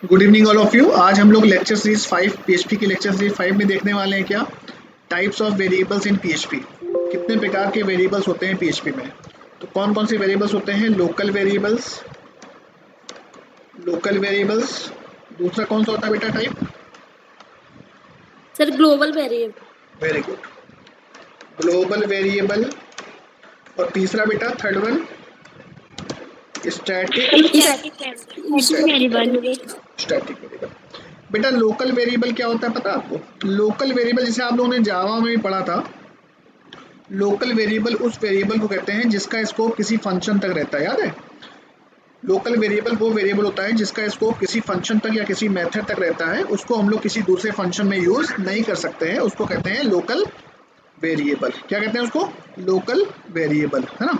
Good evening all of you. आज हम लोग लेक्चर सीरीज 5 पीएचपी की लेक्चर सीरीज 5 में देखने वाले हैं क्या types of variables in PHP. कितने प्रकार के वेरिएबल्स होते हैं पीएचपी में। तो कौन कौन से वेरिएबल्स होते हैं? Local variables. दूसरा कौन सा होता है बेटा type? Sir global variable. Very good, global variable. और तीसरा बेटा third one static variable. Static variable. बेटा लोकल वेरिएबल क्या होता है पता है आपको? लोकल वेरिएबल जैसे आप लोगों ने जावा में भी पढ़ा था, लोकल वेरिएबल उस वेरिएबल को कहते हैं जिसका स्कोप किसी फंक्शन तक रहता है, याद है? लोकल वेरिएबल वो वेरिएबल होता है जिसका स्कोप किसी फंक्शन तक या किसी मेथड तक रहता है, उसको हम लोग किसी दूसरे फंक्शन में यूज नहीं कर सकते हैं, उसको कहते हैं लोकल वेरिएबल। क्या कहते हैं उसको? लोकल वेरिएबल, है ना।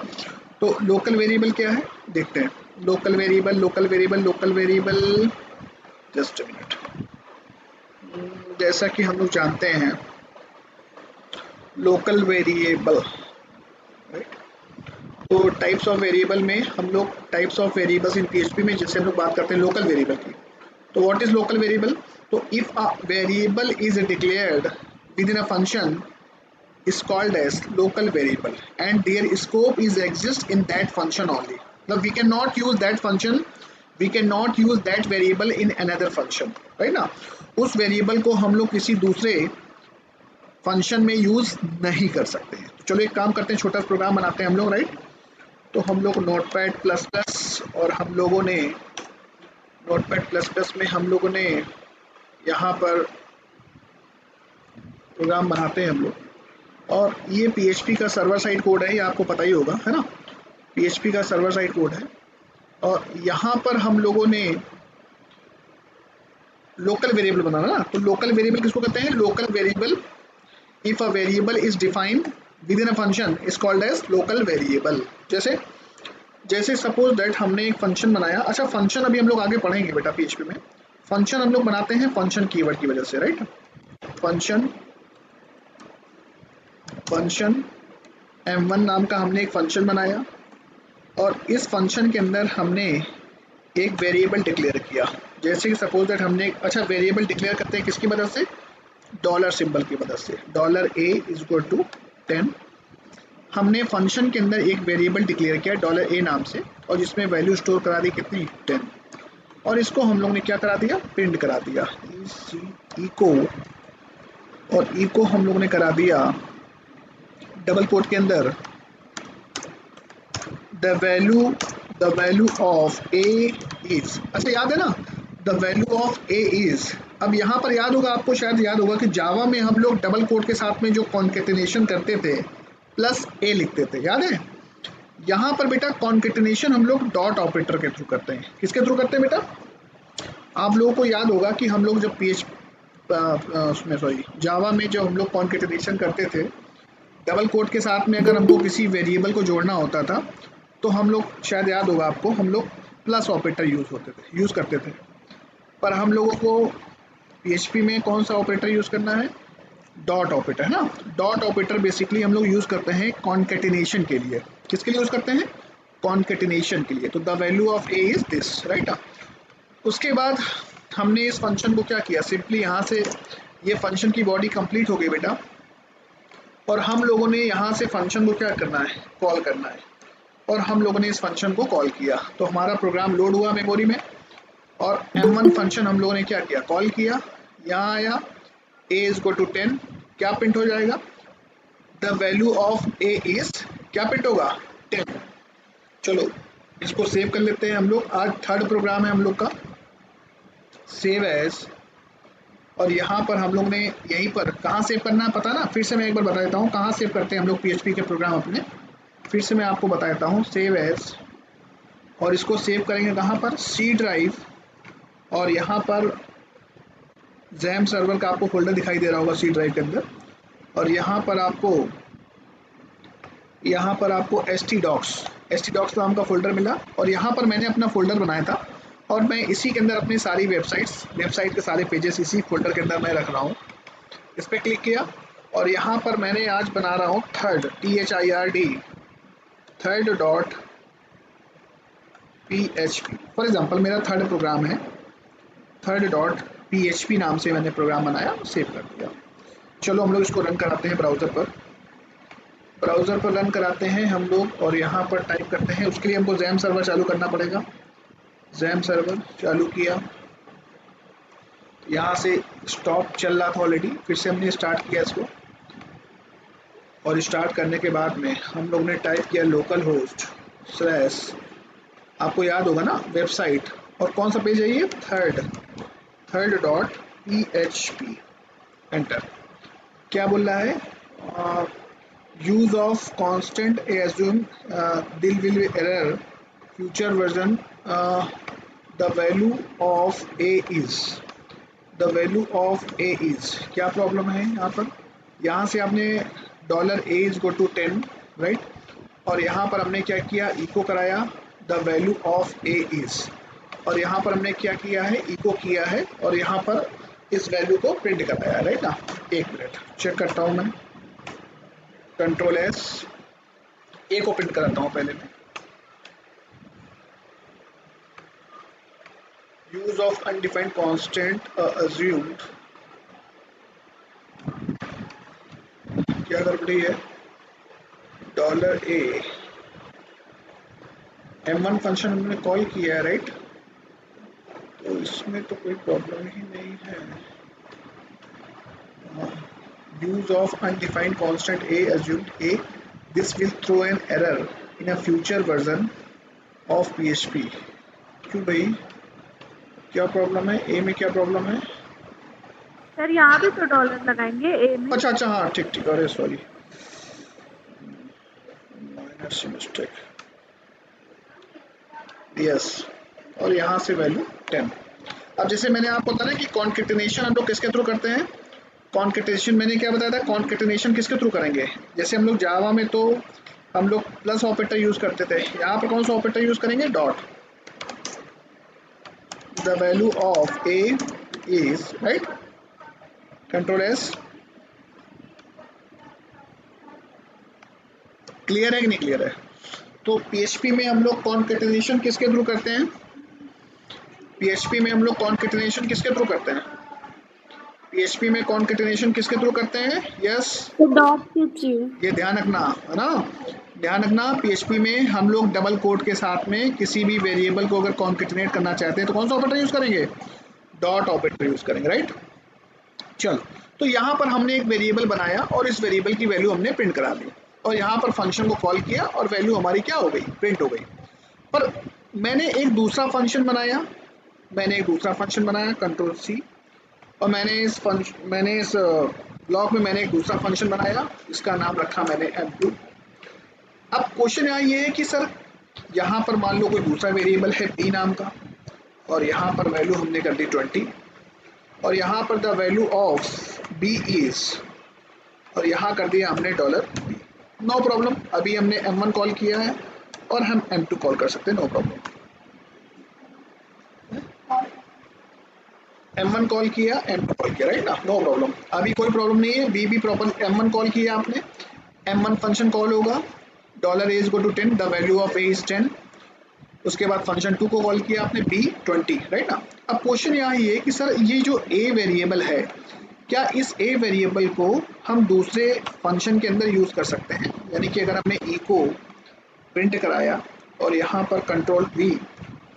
तो लोकल वेरिएबल क्या है देखते हैं। Local variable just a minute. जैसा कि हम लोग जानते हैं लोकल वेरिएबल, राइट। तो टाइप्स ऑफ वेरिएबल में हम लोग types of variables in PHP में जैसे हम लोग बात करते हैं लोकल वेरिएबल की। तो व्हाट इज लोकल वेरिएबल? तो if a variable is declared with in a function is called as local variable and their scope is exist in that function only. Now we cannot use that function, we cannot use that variable in another function, right ना। उस variable को हम लोग किसी दूसरे function में use नहीं कर सकते हैं। तो चलो एक काम करते हैं, छोटा प्रोग्राम बनाते हैं हम लोग, राइट। तो हम लोग नोटपैड प्लस प्लस और हम लोगों ने नोटपैड प्लस प्लस में हम लोगों ने यहाँ पर प्रोग्राम बनाते हैं हम लोग। और ये पीएचपी का सर्वर साइड कोड है, ये आपको पता ही होगा, है ना। पीएचपी का सर्वर साइड कोड है और यहाँ पर हम लोगों ने लोकल वेरिएबल बनाना ना। तो लोकल वेरिएबल किसको कहते हैं? Local variable if a variable is defined within a function is called as local variable. जैसे जैसे सपोज दैट हमने एक फंक्शन बनाया। अच्छा, फंक्शन अभी हम लोग आगे पढ़ेंगे बेटा पीएचपी में। फंक्शन हम लोग बनाते हैं फंक्शन कीवर्ड की वजह से, राइट। फंक्शन m1 नाम का हमने एक फंक्शन बनाया और इस फंक्शन के अंदर हमने एक वेरिएबल डिक्लेयर किया। जैसे कि सपोज दैट हमने अच्छा वेरिएबल डिक्लेयर करते हैं किसकी मदद से? डॉलर सिंबल की मदद से। $a = 10। हमने फंक्शन के अंदर एक वेरिएबल डिक्लेयर किया $a नाम से और जिसमें वैल्यू स्टोर करा दी कितनी? 10। और इसको हम लोग ने क्या करा दिया? प्रिंट करा दिया इको। और इको हम लोग ने करा दिया डबल कोट के अंदर the value of A is. अच्छा याद है ना, the value of A is. अब यहाँ पर याद होगा आपको, शायद याद होगा कि जावा में हम लोग डबल कोट के साथ में जो कॉन्केटिनेशन करते थे प्लस ए लिखते थे, याद है। यहाँ पर बेटा कॉन्केटिनेशन हम लोग डॉट ऑपरेटर के थ्रू करते हैं। किसके थ्रू करते हैं बेटा? आप लोगों को याद होगा कि हम लोग जब उसमें जावा में जब हम लोग कॉन्केटिनेशन करते थे डबल कोट के साथ में, अगर हमको किसी वेरिएबल को जोड़ना होता था तो हम लोग, शायद याद होगा आपको, हम लोग प्लस ऑपरेटर यूज़ करते थे। पर हम लोगों को पीएचपी में कौन सा ऑपरेटर यूज़ करना है? डॉट ऑपरेटर, है ना। डॉट ऑपरेटर बेसिकली हम लोग यूज़ करते हैं कॉन्केटिनेशन के लिए। किसके लिए यूज़ करते हैं? कॉन्केटिनेशन के लिए। तो the value of A is this, right. उसके बाद हमने इस फंक्शन को क्या किया? सिंपली यहाँ से ये फंक्शन की बॉडी कंप्लीट हो गई बेटा और हम लोगों ने यहाँ से फंक्शन को क्या करना है? कॉल करना है। और हम लोगों ने इस फंक्शन को कॉल किया तो हमारा प्रोग्राम लोड हुआ मेमोरी में और m1 फंक्शन हम लोगों ने क्या किया? कॉल किया। यहाँ आया a = 10, क्या प्रिंट हो जाएगा? The value of A is, क्या प्रिंट होगा? 10। चलो इसको सेव कर लेते हैं हम लोग। आज थर्ड प्रोग्राम है हम लोग का, सेव एज। और यहाँ पर हम लोग ने यहीं पर कहाँ सेव करना है पता ना? फिर से मैं एक बार बता देता हूँ कहाँ सेव करते हैं हम लोग पीएचपी के प्रोग्राम अपने। फिर से मैं आपको बता देता हूँ, सेव एज। और इसको सेव करेंगे कहाँ पर? C drive. और यहाँ पर जैम सर्वर का आपको फोल्डर दिखाई दे रहा होगा सी ड्राइव के अंदर। और यहाँ पर आपको htdocs नाम का फोल्डर मिला और यहाँ पर मैंने अपना फोल्डर बनाया था और मैं इसी के अंदर अपनी सारी वेबसाइट के सारे पेजेस इसी फोल्डर के अंदर मैं रख रहा हूँ। इस पर क्लिक किया और यहाँ पर मैंने आज बना रहा हूँ third.php। फॉर एग्जांपल मेरा थर्ड प्रोग्राम है थर्ड डॉट PHP नाम से मैंने प्रोग्राम बनाया, सेव कर दिया। चलो हम लोग इसको रन कराते हैं ब्राउज़र पर रन कराते हैं हम लोग, और यहाँ पर टाइप करते हैं। उसके लिए हमको जैम सर्वर चालू करना पड़ेगा। जैम सर्वर चालू किया, यहाँ से स्टॉप चल रहा था ऑलरेडी, फिर से हमने स्टार्ट किया इसको, और स्टार्ट करने के बाद में हम लोग ने टाइप किया लोकल होस्ट स्लैश, आपको याद होगा ना वेबसाइट, और कौन सा पेज है ये, थर्ड डॉट PHP, एंटर। क्या बोल रहा है, use of constant assume this will error future version, the value of A is, the value of A is, क्या प्रॉब्लम है यहाँ पर। यहाँ से आपने $a is go to 10, right, और यहाँ पर हमने क्या किया, इको कराया the value of A is, और यहाँ पर हमने क्या किया है, इको किया है, और यहाँ पर इस वैल्यू को प्रिंट कराया, राइट ना। एक मिनट चेक करता हूँ मैं, कंट्रोल एस, ए को प्रिंट कराता हूँ पहले मैं। Use of undefined constant assumed, क्या गड़बड़ी है, $a M1 फंक्शन हमने कॉल किया है, राइट, तो इसमें तो कोई प्रॉब्लम ही नहीं है। Use of undefined constant a assumed a, this will throw an error in a future version of PHP। क्यों भाई, क्या प्रॉब्लम है, ए में क्या प्रॉब्लम है। सर यहाँ भी तो डॉलर लगाएंगे ए में। अच्छा हाँ ठीक, अरे सॉरी, माइनर सी मिस्टेक, यस, और यहाँ से वैल्यू 10। अब जैसे मैंने आपको बताया कि कॉन्केटिनेशन हम लोग किसके थ्रू करते हैं, कॉन्केटिनेशन मैंने क्या बताया था, कॉन्केटिनेशन किसके थ्रू करेंगे। जैसे हम लोग जावा में तो हम लोग प्लस ऑपरेटर यूज करते थे, यहाँ पर कौन सा ऑपरेटर यूज करेंगे, dot, the value of A is, right, control S. Clear है कि नहीं क्लियर है। तो PHP में हम लोग कॉन्केटिनेशन किसके थ्रू करते हैं, PHP में हम लोग कॉन्केटिनेशन किसके थ्रू करते हैं, PHP में कॉन्केटिनेशन किसके थ्रू करते हैं, यस, डॉट के थ्रू। ये ध्यान रखना है ना, ध्यान रखना। PHP में हम लोग डबल कोट के साथ में किसी भी वेरिएबल को अगर कॉन्केटिनेट करना चाहते हैं तो कौन सा ऑपरेटर यूज करेंगे, डॉट ऑपरेटर यूज करेंगे, राइट। चलो, तो यहाँ पर हमने एक वेरिएबल बनाया और इस वेरिएबल की वैल्यू हमने प्रिंट करा दी, और यहाँ पर फंक्शन को कॉल किया और वैल्यू हमारी क्या हो गई, प्रिंट हो गई। पर मैंने एक दूसरा फंक्शन बनाया, कंट्रोल सी, और मैंने इस ब्लॉक में मैंने एक दूसरा फंक्शन बनाया, इसका नाम रखा मैंने M2। अब क्वेश्चन यहाँ ये है कि सर यहाँ पर मान लो कोई दूसरा वेरिएबल है b नाम का, और यहाँ पर वैल्यू हमने कर दी 20, और यहाँ पर the value of b is, और यहाँ कर दिया हमने $b। नो प्रॉब्लम, अभी हमने M1 कॉल किया है और हम M2 कॉल कर सकते हैं, नो प्रॉब्लम। M1 कॉल किया, M2 कॉल किया, राइट ना, नो प्रॉब्लम, अभी कोई प्रॉब्लम नहीं है। b भी प्रॉपर M1 कॉल किया आपने, M1 फंक्शन कॉल होगा, $a is go to 10, the value of a is 10। उसके बाद फंक्शन 2 को कॉल किया आपने, b 20, राइट ना। अब क्वेश्चन यहाँ ये है कि सर ये जो a वेरिएबल है, क्या इस a वेरिएबल को हम दूसरे फंक्शन के अंदर यूज कर सकते हैं, यानी कि अगर हमने e को प्रिंट कराया और यहाँ पर कंट्रोल v,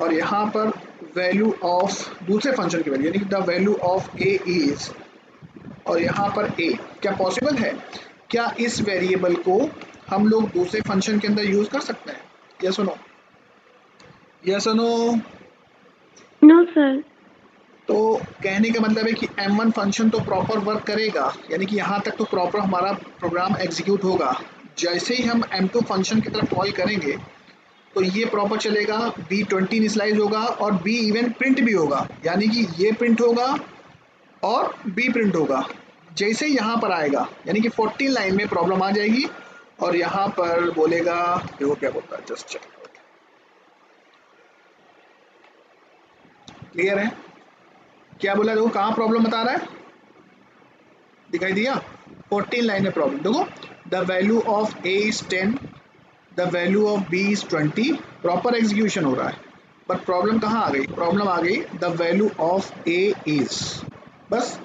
और यहाँ पर वैल्यू ऑफ दूसरे फंक्शन की वैल्यू यानी कि the value of a is, और यहाँ पर a, क्या पॉसिबल है, क्या इस वेरिएबल को हम लोग दूसरे फंक्शन के अंदर यूज कर सकते हैं, यस और नो, यस और नो। No sir. तो कहने का मतलब है कि M1 फंक्शन तो प्रॉपर वर्क करेगा, यानी कि यहाँ तक तो प्रॉपर हमारा प्रोग्राम एग्जीक्यूट होगा। जैसे ही हम M2 फंक्शन की तरफ कॉल करेंगे तो ये प्रॉपर चलेगा, b 20 इनिशियलाइज होगा और b इवन प्रिंट भी होगा, यानी कि ये प्रिंट होगा और b प्रिंट होगा। जैसे ही यहाँ पर आएगा यानी कि 14 लाइन में प्रॉब्लम आ जाएगी, और यहाँ पर बोलेगा, देखो क्या बोलता है, जस्ट चेक, क्लियर है, क्या बोला, देखो कहाँ प्रॉब्लम बता रहा है, दिखाई दिया, 14 लाइन में प्रॉब्लम। देखो the value of a is 10, the value of b is 20, proper execution हो रहा है। बट प्रॉब्लम कहाँ आ गई, प्रॉब्लम आ गई the value of A is, बस।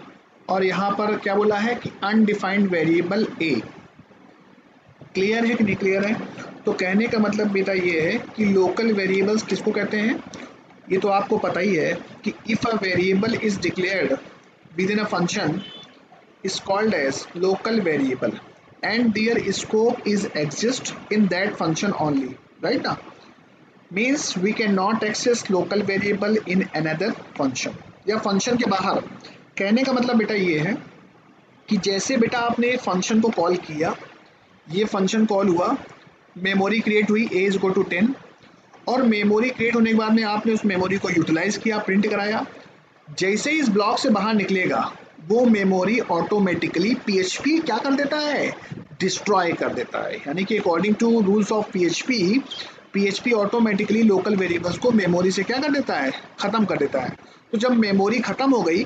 और यहाँ पर क्या बोला है कि अनडिफाइंड वेरिएबल ए। क्लियर है कि नहीं क्लियर है? तो कहने का मतलब बेटा ये है कि लोकल वेरिएबल्स किसको कहते हैं, ये तो आपको पता ही है कि if a variable is declared with in a function is called as local variable and their scope is exist in that function only, right now means we cannot access local variable in another function या function के बाहर। कहने का मतलब बेटा ये है कि जैसे बेटा आपने एक फंक्शन को कॉल किया, ये फंक्शन कॉल हुआ, मेमोरी क्रिएट हुई a इज इक्वल टू 10, और मेमोरी क्रिएट होने के बाद में आपने उस मेमोरी को यूटिलाइज किया, प्रिंट कराया। जैसे ही इस ब्लॉक से बाहर निकलेगा वो मेमोरी ऑटोमेटिकली पीएचपी क्या कर देता है, डिस्ट्रॉय कर देता है। यानी कि according to rules of PHP automatically local variables को मेमोरी से क्या कर देता है, ख़त्म कर देता है। तो जब मेमोरी ख़त्म हो गई,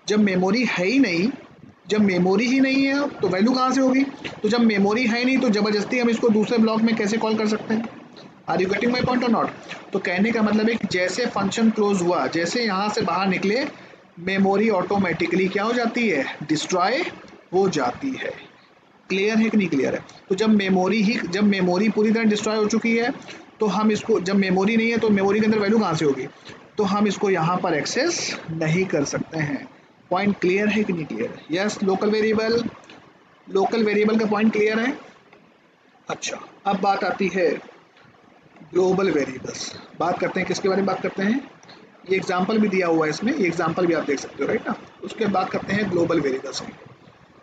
जब मेमोरी है ही नहीं, जब मेमोरी ही नहीं है तो वैल्यू कहाँ से होगी? तो जब मेमोरी है ही नहीं तो ज़बरदस्ती हम इसको दूसरे ब्लॉक में कैसे कॉल कर सकते हैं? Are you getting my point और नॉट? तो कहने का मतलब है कि जैसे फंक्शन क्लोज हुआ, जैसे यहाँ से बाहर निकले, मेमोरी ऑटोमेटिकली क्या हो जाती है, डिस्ट्रॉय हो जाती है। क्लियर है कि नहीं क्लियर है? तो जब मेमोरी पूरी तरह डिस्ट्रॉय हो चुकी है तो हम इसको, जब मेमोरी नहीं है तो मेमोरी के अंदर वैल्यू कहाँ से होगी, तो हम इसको यहाँ पर एक्सेस नहीं कर सकते हैं। पॉइंट क्लियर है कि नहीं क्लियर है? यस, लोकल वेरिएबल का पॉइंट क्लियर है। अच्छा, अब बात आती है ग्लोबल वेरिएबल्स। बात करते हैं किसके बारे में बात करते हैं, ये एग्जांपल भी दिया हुआ है इसमें, ये एग्जांपल भी आप देख सकते हो, राइट ना। उसके बाद करते हैं ग्लोबल वेरिएबल्स की।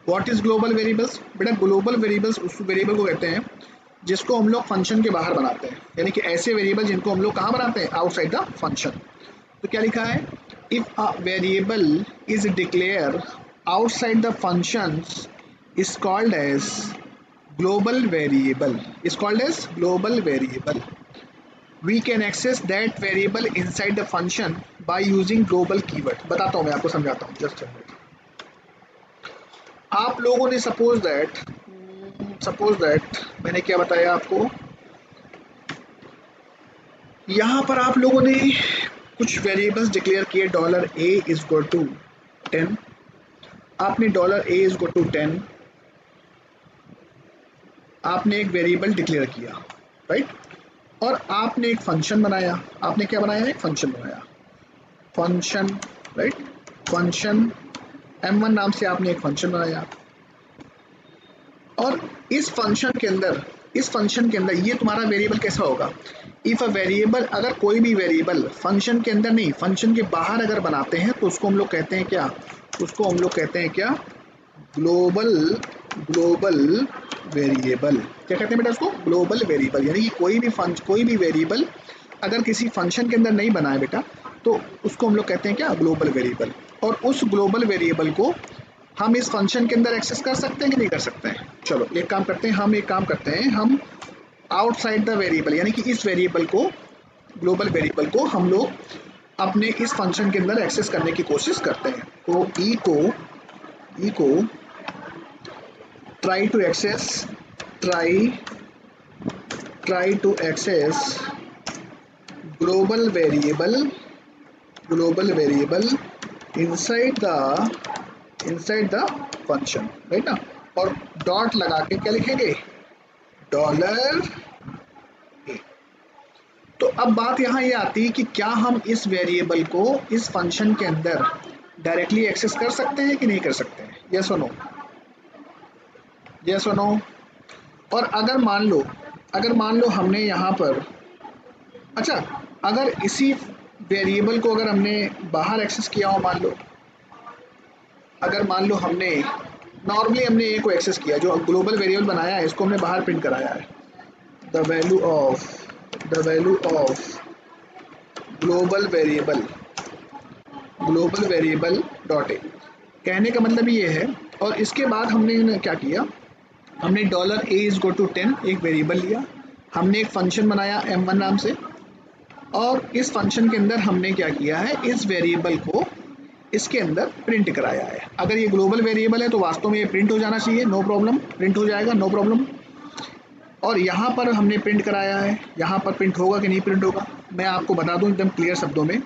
What is global variables? बेटा ग्लोबल वेरिएबल्स उस वेरिएबल को कहते हैं जिसको हम लोग फंक्शन के बाहर बनाते हैं, यानी कि ऐसे वेरिएबल जिनको हम लोग कहाँ बनाते हैं, आउटसाइड द फंक्शन। तो क्या लिखा है, if a variable is declare outside the function is called as global variable, is called as global variable. We can access that variable inside the function by using global keyword। बताता हूँ मैं आपको, समझाता हूँ, जस्ट आप लोगों ने suppose that मैंने क्या बताया आपको, यहाँ पर आप लोगों ने कुछ वेरिएबल्स डिक्लेयर किए, dollar A is equal to 10, आपने dollar A is equal to 10 आपने एक वेरिएबल डिक्लेयर किया, राइट। और आपने एक फंक्शन बनाया, आपने क्या बनाया, एक फंक्शन बनाया, फंक्शन, राइट, फंक्शन m1 नाम से आपने एक फंक्शन बनाया। और इस फंक्शन के अंदर ये तुम्हारा वेरिएबल कैसा होगा, इफ अ वेरिएबल, अगर कोई भी वेरिएबल फंक्शन के अंदर नहीं, फंक्शन के बाहर अगर बनाते हैं तो उसको हम लोग कहते हैं क्या, उसको हम लोग कहते हैं क्या, ग्लोबल वेरिएबल। क्या कहते हैं बेटा उसको, ग्लोबल वेरिएबल। यानी कि कोई भी वेरिएबल अगर किसी फंक्शन के अंदर नहीं बना है बेटा तो उसको हम लोग कहते हैं क्या, ग्लोबल वेरिएबल। और उस ग्लोबल वेरिएबल को हम इस फंक्शन के अंदर एक्सेस कर सकते हैं कि नहीं कर सकते हैं? चलो एक काम करते हैं, हम आउटसाइड द वेरिएबल, यानी कि इस वेरिएबल को, ग्लोबल वेरिएबल को हम लोग अपने इस फंक्शन के अंदर एक्सेस करने की कोशिश करते हैं। तो ई को try to access global variable inside the function, right ना। और डॉट लगा के क्या लिखेंगे, डॉलर ए। तो अब बात यहाँ ये आती है कि क्या हम इस वेरिएबल को इस फंक्शन के अंदर डायरेक्टली एक्सेस कर सकते हैं कि नहीं कर सकते हैं? यस और नो, यस और नो। और अगर मान लो हमने यहाँ पर, अच्छा, अगर इसी वेरिएबल को अगर हमने बाहर एक्सेस किया हो, मान लो हमने नॉर्मली हमने ए को एक्सेस किया, जो ग्लोबल वेरिएबल बनाया है इसको हमने बाहर प्रिंट कराया है, the value of global variable dot A. कहने का मतलब ये है। और इसके बाद हमने क्या किया, हमने dollar A is equal to 10 एक वेरिएबल लिया, हमने एक फंक्शन बनाया m1 नाम से, और इस फंक्शन के अंदर हमने क्या किया है, इस वेरिएबल को इसके अंदर प्रिंट कराया है। अगर ये ग्लोबल वेरिएबल है तो वास्तव में ये प्रिंट हो जाना चाहिए, नो प्रॉब्लम, प्रिंट हो जाएगा, नो प्रॉब्लम। और यहाँ पर हमने प्रिंट कराया है, यहाँ पर प्रिंट होगा कि नहीं प्रिंट होगा, मैं आपको बता दूं एकदम क्लियर शब्दों में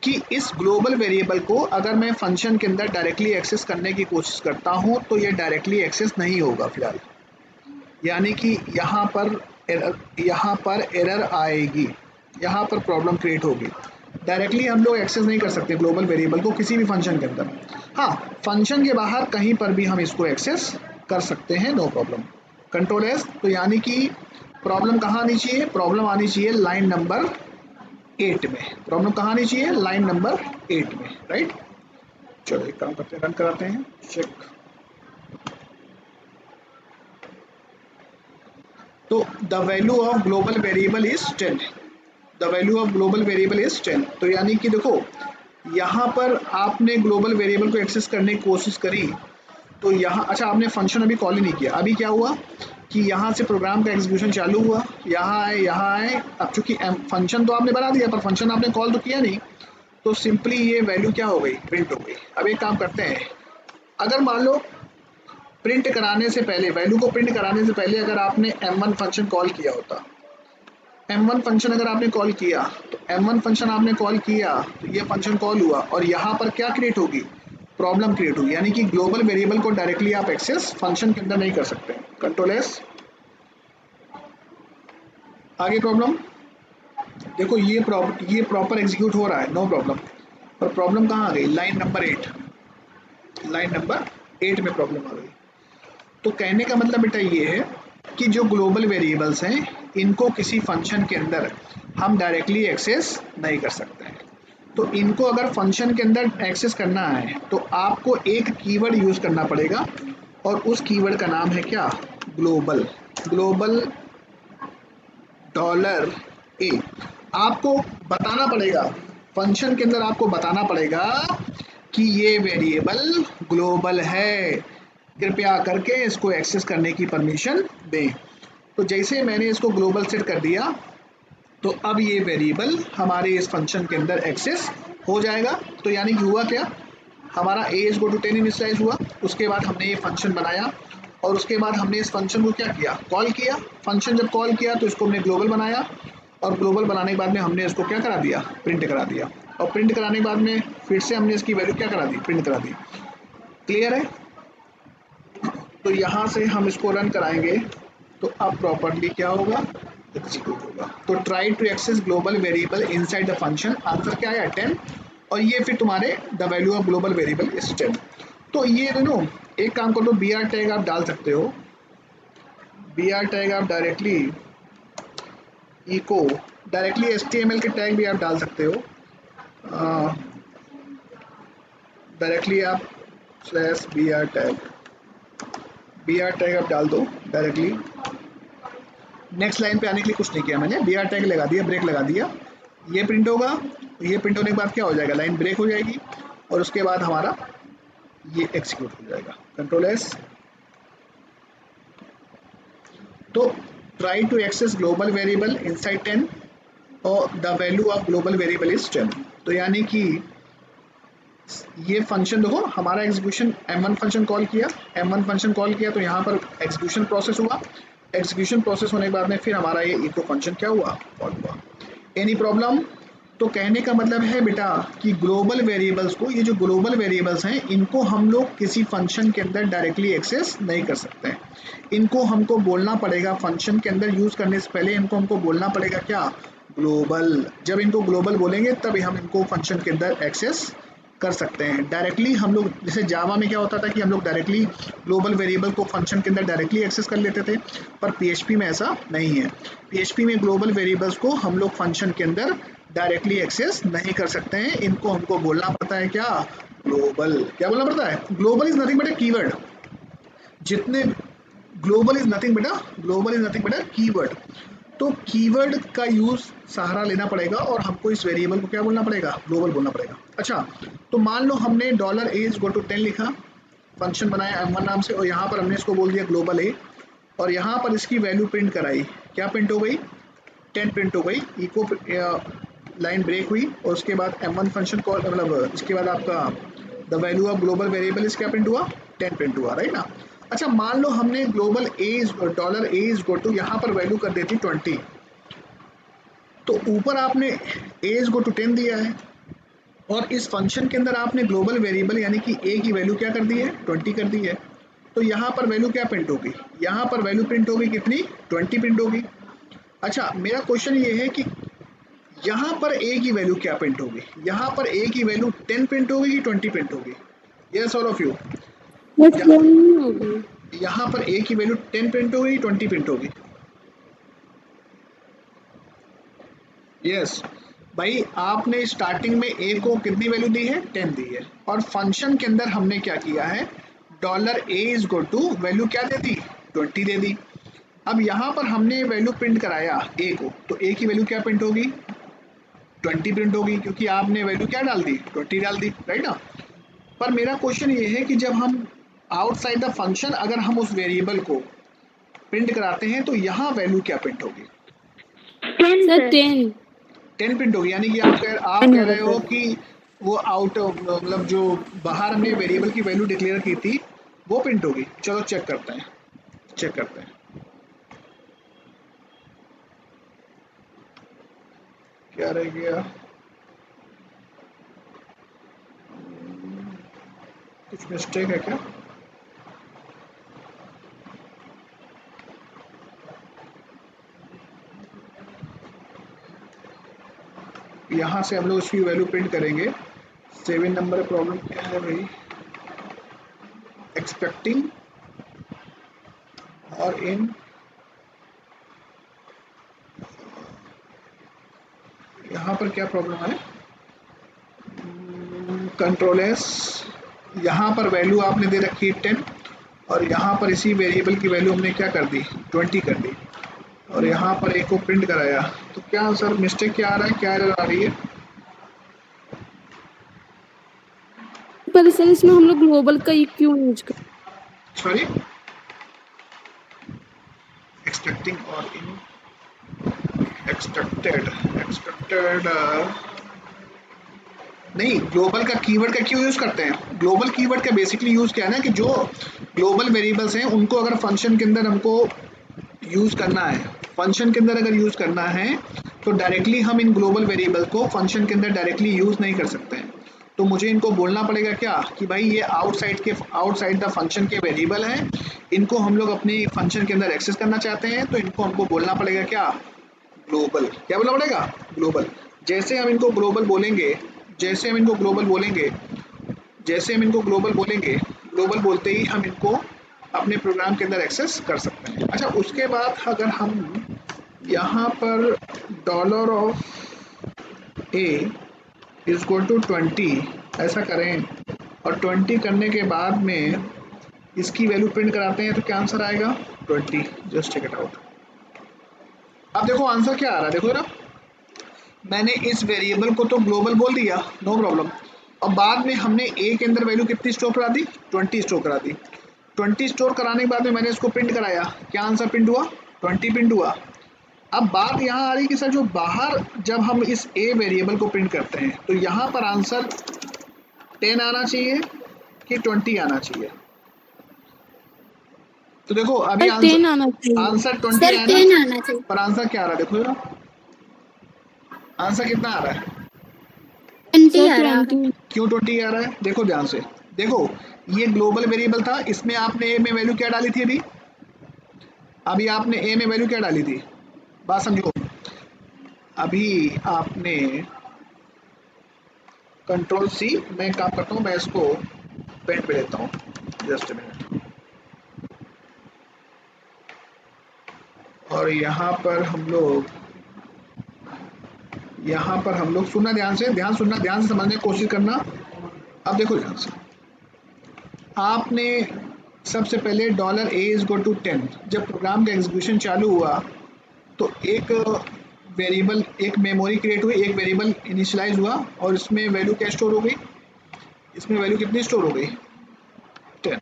कि इस ग्लोबल वेरिएबल को अगर मैं फंक्शन के अंदर डायरेक्टली एक्सेस करने की कोशिश करता हूं तो ये डायरेक्टली एक्सेस नहीं होगा फिलहाल, यानी कि यहाँ पर एरर आएगी, यहाँ पर प्रॉब्लम क्रिएट होगी। डायरेक्टली हम लोग एक्सेस नहीं कर सकते ग्लोबल वेरिएबल को किसी भी फंक्शन के अंदर। हाँ, फंक्शन के बाहर कहीं पर भी हम इसको एक्सेस कर सकते हैं, नो प्रॉब्लम। कंट्रोल एस, तो यानी कि प्रॉब्लम कहाँ आनी चाहिए? प्रॉब्लम आनी चाहिए लाइन नंबर 8 में। प्रॉब्लम कहाँ आनी चाहिए? लाइन नंबर 8 में, राइट। चलो एक काम करते हैं, रन कराते हैं, चेक। तो the value of global variable is 10, the value of global variable is 10। तो यानी कि देखो यहाँ पर आपने ग्लोबल वेरिएबल को एक्सेस करने की कोशिश करी तो यहाँ, अच्छा आपने फंक्शन अभी कॉल ही नहीं किया, अभी क्या हुआ कि यहाँ से प्रोग्राम का एग्जीक्यूशन चालू हुआ, यहाँ आए यहाँ आए। अब चूंकि फंक्शन तो आपने बना दिया पर फंक्शन आपने कॉल तो किया नहीं, तो सिंपली ये वैल्यू क्या हो गई? प्रिंट हो गई। अब एक काम करते हैं, अगर मान लो प्रिंट कराने से पहले, वैल्यू को प्रिंट कराने से पहले अगर आपने m1 फंक्शन कॉल किया होता, m1 फंक्शन अगर आपने कॉल किया तो m1 फंक्शन आपने कॉल किया तो ये फंक्शन कॉल हुआ और यहाँ पर क्या क्रिएट होगी? प्रॉब्लम क्रिएट होगी, यानी कि ग्लोबल वेरिएबल को डायरेक्टली आप एक्सेस फंक्शन के अंदर नहीं कर सकते। कंट्रोल एस, आगे प्रॉब्लम देखो, ये प्रॉपर एग्जीक्यूट हो रहा है, नो प्रॉब्लम। पर प्रॉब्लम कहाँ आ गई? लाइन नंबर 8, लाइन नंबर 8 में प्रॉब्लम आ गई। तो कहने का मतलब बेटा ये है कि जो ग्लोबल वेरिएबल्स हैं इनको किसी फंक्शन के अंदर हम डायरेक्टली एक्सेस नहीं कर सकते हैं। तो इनको अगर फंक्शन के अंदर एक्सेस करना है तो आपको एक कीवर्ड यूज करना पड़ेगा और उस कीवर्ड का नाम है क्या? ग्लोबल। Global dollar A. आपको बताना पड़ेगा फंक्शन के अंदर, आपको बताना पड़ेगा कि ये वेरिएबल ग्लोबल है, कृपया करके इसको एक्सेस करने की परमिशन दें। तो जैसे मैंने इसको ग्लोबल सेट कर दिया तो अब ये वेरिएबल हमारे इस फंक्शन के अंदर एक्सेस हो जाएगा। तो यानी कि हुआ क्या, हमारा a is go to 10 initialise हुआ, उसके बाद हमने ये फंक्शन बनाया और उसके बाद हमने इस फंक्शन को क्या किया? कॉल किया। फंक्शन जब कॉल किया तो इसको हमने ग्लोबल बनाया और ग्लोबल बनाने के बाद में हमने इसको क्या करा दिया? प्रिंट करा दिया। और प्रिंट कराने के बाद में फिर से हमने इसकी वैल्यू क्या करा दी? प्रिंट करा दी। क्लियर है? तो यहाँ से हम इसको रन कराएंगे तो अब प्रॉपरली क्या होगा? एग्जीक्यूट होगा। तो try to access global variable inside the function, answer क्या आया? 10। और ये फिर तुम्हारे the value of global variable is 10। तो ये दोनों एक काम करो, बी आर टैग आप डाल सकते हो, बी आर टैग आप डायरेक्टली इको, डायरेक्टली HTML के टैग भी आप डाल सकते हो, डायरेक्टली आप स्लैश बी आर टैग आप डाल दो डायरेक्टली। नेक्स्ट लाइन पे आने के लिए कुछ नहीं किया मैंने, बी आर टैग लगा दिया, ब्रेक लगा दिया, ये प्रिंट होगा। ये प्रिंट होने के बाद क्या हो जाएगा? लाइन ब्रेक हो जाएगी और उसके बाद हमारा ये एक्सिक्यूट हो जाएगा। Control S. तो try to access global variable inside 10 और the value of global variable is 10। तो यानी कि ये फंक्शन देखो, हमारा एग्जीक्यूशन m1 फंक्शन कॉल किया, m1 फंक्शन कॉल किया तो यहाँ पर एग्जीक्यूशन प्रोसेस हुआ, एग्जीक्यूशन प्रोसेस होने के बाद में फिर हमारा ये इको फंक्शन क्या हुआ? कॉल हुआ। Any problem? तो कहने का मतलब है बेटा कि ग्लोबल वेरिएबल्स को, ये जो ग्लोबल वेरिएबल्स हैं इनको हम लोग किसी फंक्शन के अंदर डायरेक्टली एक्सेस नहीं कर सकते हैं। इनको हमको बोलना पड़ेगा फंक्शन के अंदर यूज करने से पहले इनको हमको बोलना पड़ेगा क्या? ग्लोबल। जब इनको ग्लोबल बोलेंगे तभी हम इनको फंक्शन के अंदर एक्सेस कर सकते हैं। डायरेक्टली हम लोग, जैसे जावा में क्या होता था कि हम लोग डायरेक्टली ग्लोबल वेरिएबल को फंक्शन के अंदर डायरेक्टली एक्सेस कर लेते थे, पर PHP में ऐसा नहीं है। PHP में ग्लोबल वेरिएबल्स को हम लोग फंक्शन के अंदर डायरेक्टली एक्सेस नहीं कर सकते हैं, इनको हमको बोलना पड़ता है क्या? ग्लोबल। क्या बोलना पड़ता है? Global is nothing but a keyword. जितने global is nothing but a keyword. तो कीवर्ड का यूज सहारा लेना पड़ेगा और हमको इस वेरिएबल को क्या बोलना पड़ेगा? ग्लोबल बोलना पड़ेगा। अच्छा, तो मान लो हमने $a=10 लिखा, फंक्शन बनाया m1 नाम से और यहाँ पर हमने इसको बोल दिया ग्लोबल a और यहाँ पर इसकी वैल्यू प्रिंट कराई। क्या प्रिंट हो गई? 10 प्रिंट हो गई। इको लाइन ब्रेक हुई और उसके बाद m1 फंक्शन कॉल, मतलब इसके बाद आपका the value of global variable इस क्या प्रिंट हुआ? 10 प्रिंट हुआ, राइट ना। अच्छा, मान लो हमने ग्लोबल $a=, यहाँ पर वैल्यू कर देती 20, तो ऊपर आपने ए इज गो टू 10 दिया है और इस फंक्शन के अंदर आपने ग्लोबल वेरिएबल यानी कि ए की वैल्यू क्या कर दी है 20 कर दी है। तो यहाँ पर वैल्यू क्या प्रिंट होगी, यहाँ पर वैल्यू प्रिंट होगी कितनी 20 प्रिंट होगी। अच्छा मेरा क्वेश्चन ये है कि यहाँ पर ए की वैल्यू क्या प्रिंट होगी, यहाँ पर ए की वैल्यू 10 प्रिंट होगी कि 20 प्रिंट होगी। यस ऑल ऑफ यू, यहाँ पर ए की वैल्यू 10 प्रिंट होगी 20 प्रिंट होगी। यस भाई आपने स्टार्टिंग में ए को कितनी वैल्यू दी है 10 दी है और फंक्शन के अंदर हमने क्या किया है dollar A is go to value क्या दे दी 20 दे दी। अब यहाँ पर हमने वैल्यू प्रिंट कराया ए को, तो ए की वैल्यू क्या प्रिंट होगी 20 प्रिंट होगी क्योंकि आपने वैल्यू क्या डाल दी 20 डाल दी, राइट ना। पर मेरा क्वेश्चन ये है कि जब हम आउटसाइड द फंक्शन अगर हम उस वेरिएबल को प्रिंट कराते हैं तो यहाँ वैल्यू क्या प्रिंट होगी 10 प्रिंट होगी। यानी कि आप कह रहे हो कि वो आउट मतलब जो बाहर हमने वेरिएबल की वैल्यू डिक्लेयर की थी वो प्रिंट होगी। चलो चेक करते हैं, चेक करते हैं क्या रह गया, कुछ मिस्टेक है क्या। यहाँ से हम लोग उसकी वैल्यू प्रिंट करेंगे। 7 नंबर प्रॉब्लम क्या है भाई, एक्सपेक्टिंग और इन यहाँ पर क्या प्रॉब्लम है, कंट्रोल एस, यहाँ पर वैल्यू आपने दे रखी है 10 और यहाँ पर इसी वेरिएबल की वैल्यू हमने क्या कर दी 20 कर दी और यहाँ पर एक को प्रिंट कराया। तो क्या सर मिस्टेक क्या आ रहा है, क्या एरर आ रही है। पर सर इसमें हम लोग ग्लोबल का क्यों यूज कर, सॉरी एक्सपेक्टिंग और इन एक्सपेक्टेड नहीं, ग्लोबल का कीवर्ड का क्यों यूज करते हैं। ग्लोबल कीवर्ड का बेसिकली यूज क्या है ना कि जो ग्लोबल वेरिएबल्स हैं उनको अगर फंक्शन के अंदर हमको यूज करना है, फंक्शन के अंदर अगर यूज करना है तो डायरेक्टली हम इन ग्लोबल वेरिएबल को फंक्शन के अंदर डायरेक्टली यूज नहीं कर सकते हैं। तो मुझे इनको बोलना पड़ेगा क्या कि भाई ये आउटसाइड द फंक्शन के वेरिएबल हैं, इनको हम लोग अपनी फंक्शन के अंदर एक्सेस करना चाहते हैं तो इनको हमको बोलना पड़ेगा क्या ग्लोबल। क्या बोलना पड़ेगा ग्लोबल। जैसे हम इनको ग्लोबल बोलेंगे, जैसे हम इनको ग्लोबल बोलेंगे, जैसे हम इनको ग्लोबल बोलेंगे, ग्लोबल बोलते ही हम इनको अपने प्रोग्राम के अंदर एक्सेस कर सकते हैं। अच्छा उसके बाद अगर हम यहाँ पर dollar of A is equal to 20 ऐसा करें और 20 करने के बाद में इसकी वैल्यू प्रिंट कराते हैं तो क्या आंसर आएगा 20। Just check it out. अब देखो आंसर क्या आ रहा है, देखो ना मैंने इस वेरिएबल को तो ग्लोबल बोल दिया नो प्रॉब्लम और बाद में हमने ए के अंदर वैल्यू कितनी स्टोर करा दी 20 स्टोर करा दी। 20 स्टोर कराने के बाद में मैंने इसको प्रिंट कराया, क्या आंसर प्रिंट हुआ 20 प्रिंट हुआ। अब बात यहाँ आ रही कि सर जो बाहर जब हम इस ए वेरिएबल को प्रिंट करते हैं तो यहाँ पर आंसर 10 आना चाहिए कि 20 आना चाहिए। तो देखो अभी आंसर 20 आया ना, पर आंसर क्या आ रहा है देखो जरा, आंसर कितना आ रहा है 20 आ रहा है। क्यों 20 आ रहा है, देखो ध्यान से देखो, ये ग्लोबल वेरिएबल था, इसमें आपने ए में वैल्यू क्या डाली थी, अभी आपने ए में वैल्यू क्या डाली थी, बात समझो। अभी आपने कंट्रोल सी, मैं काम करता हूँ, मैं इसको पेंट पे लेता हूँ जस्ट मिनट। और यहाँ पर हम लोग सुनना ध्यान से, ध्यान सुनना, ध्यान से समझने की कोशिश करना। अब देखो ध्यान से, आपने सबसे पहले dollar A is equal to 10 जब प्रोग्राम का एग्जीक्यूशन चालू हुआ तो एक वेरिएबल, एक मेमोरी क्रिएट हुई, एक वेरिएबल इनिशियलाइज हुआ और इसमें वैल्यू क्या स्टोर हो गई, इसमें वैल्यू कितनी स्टोर हो गई 10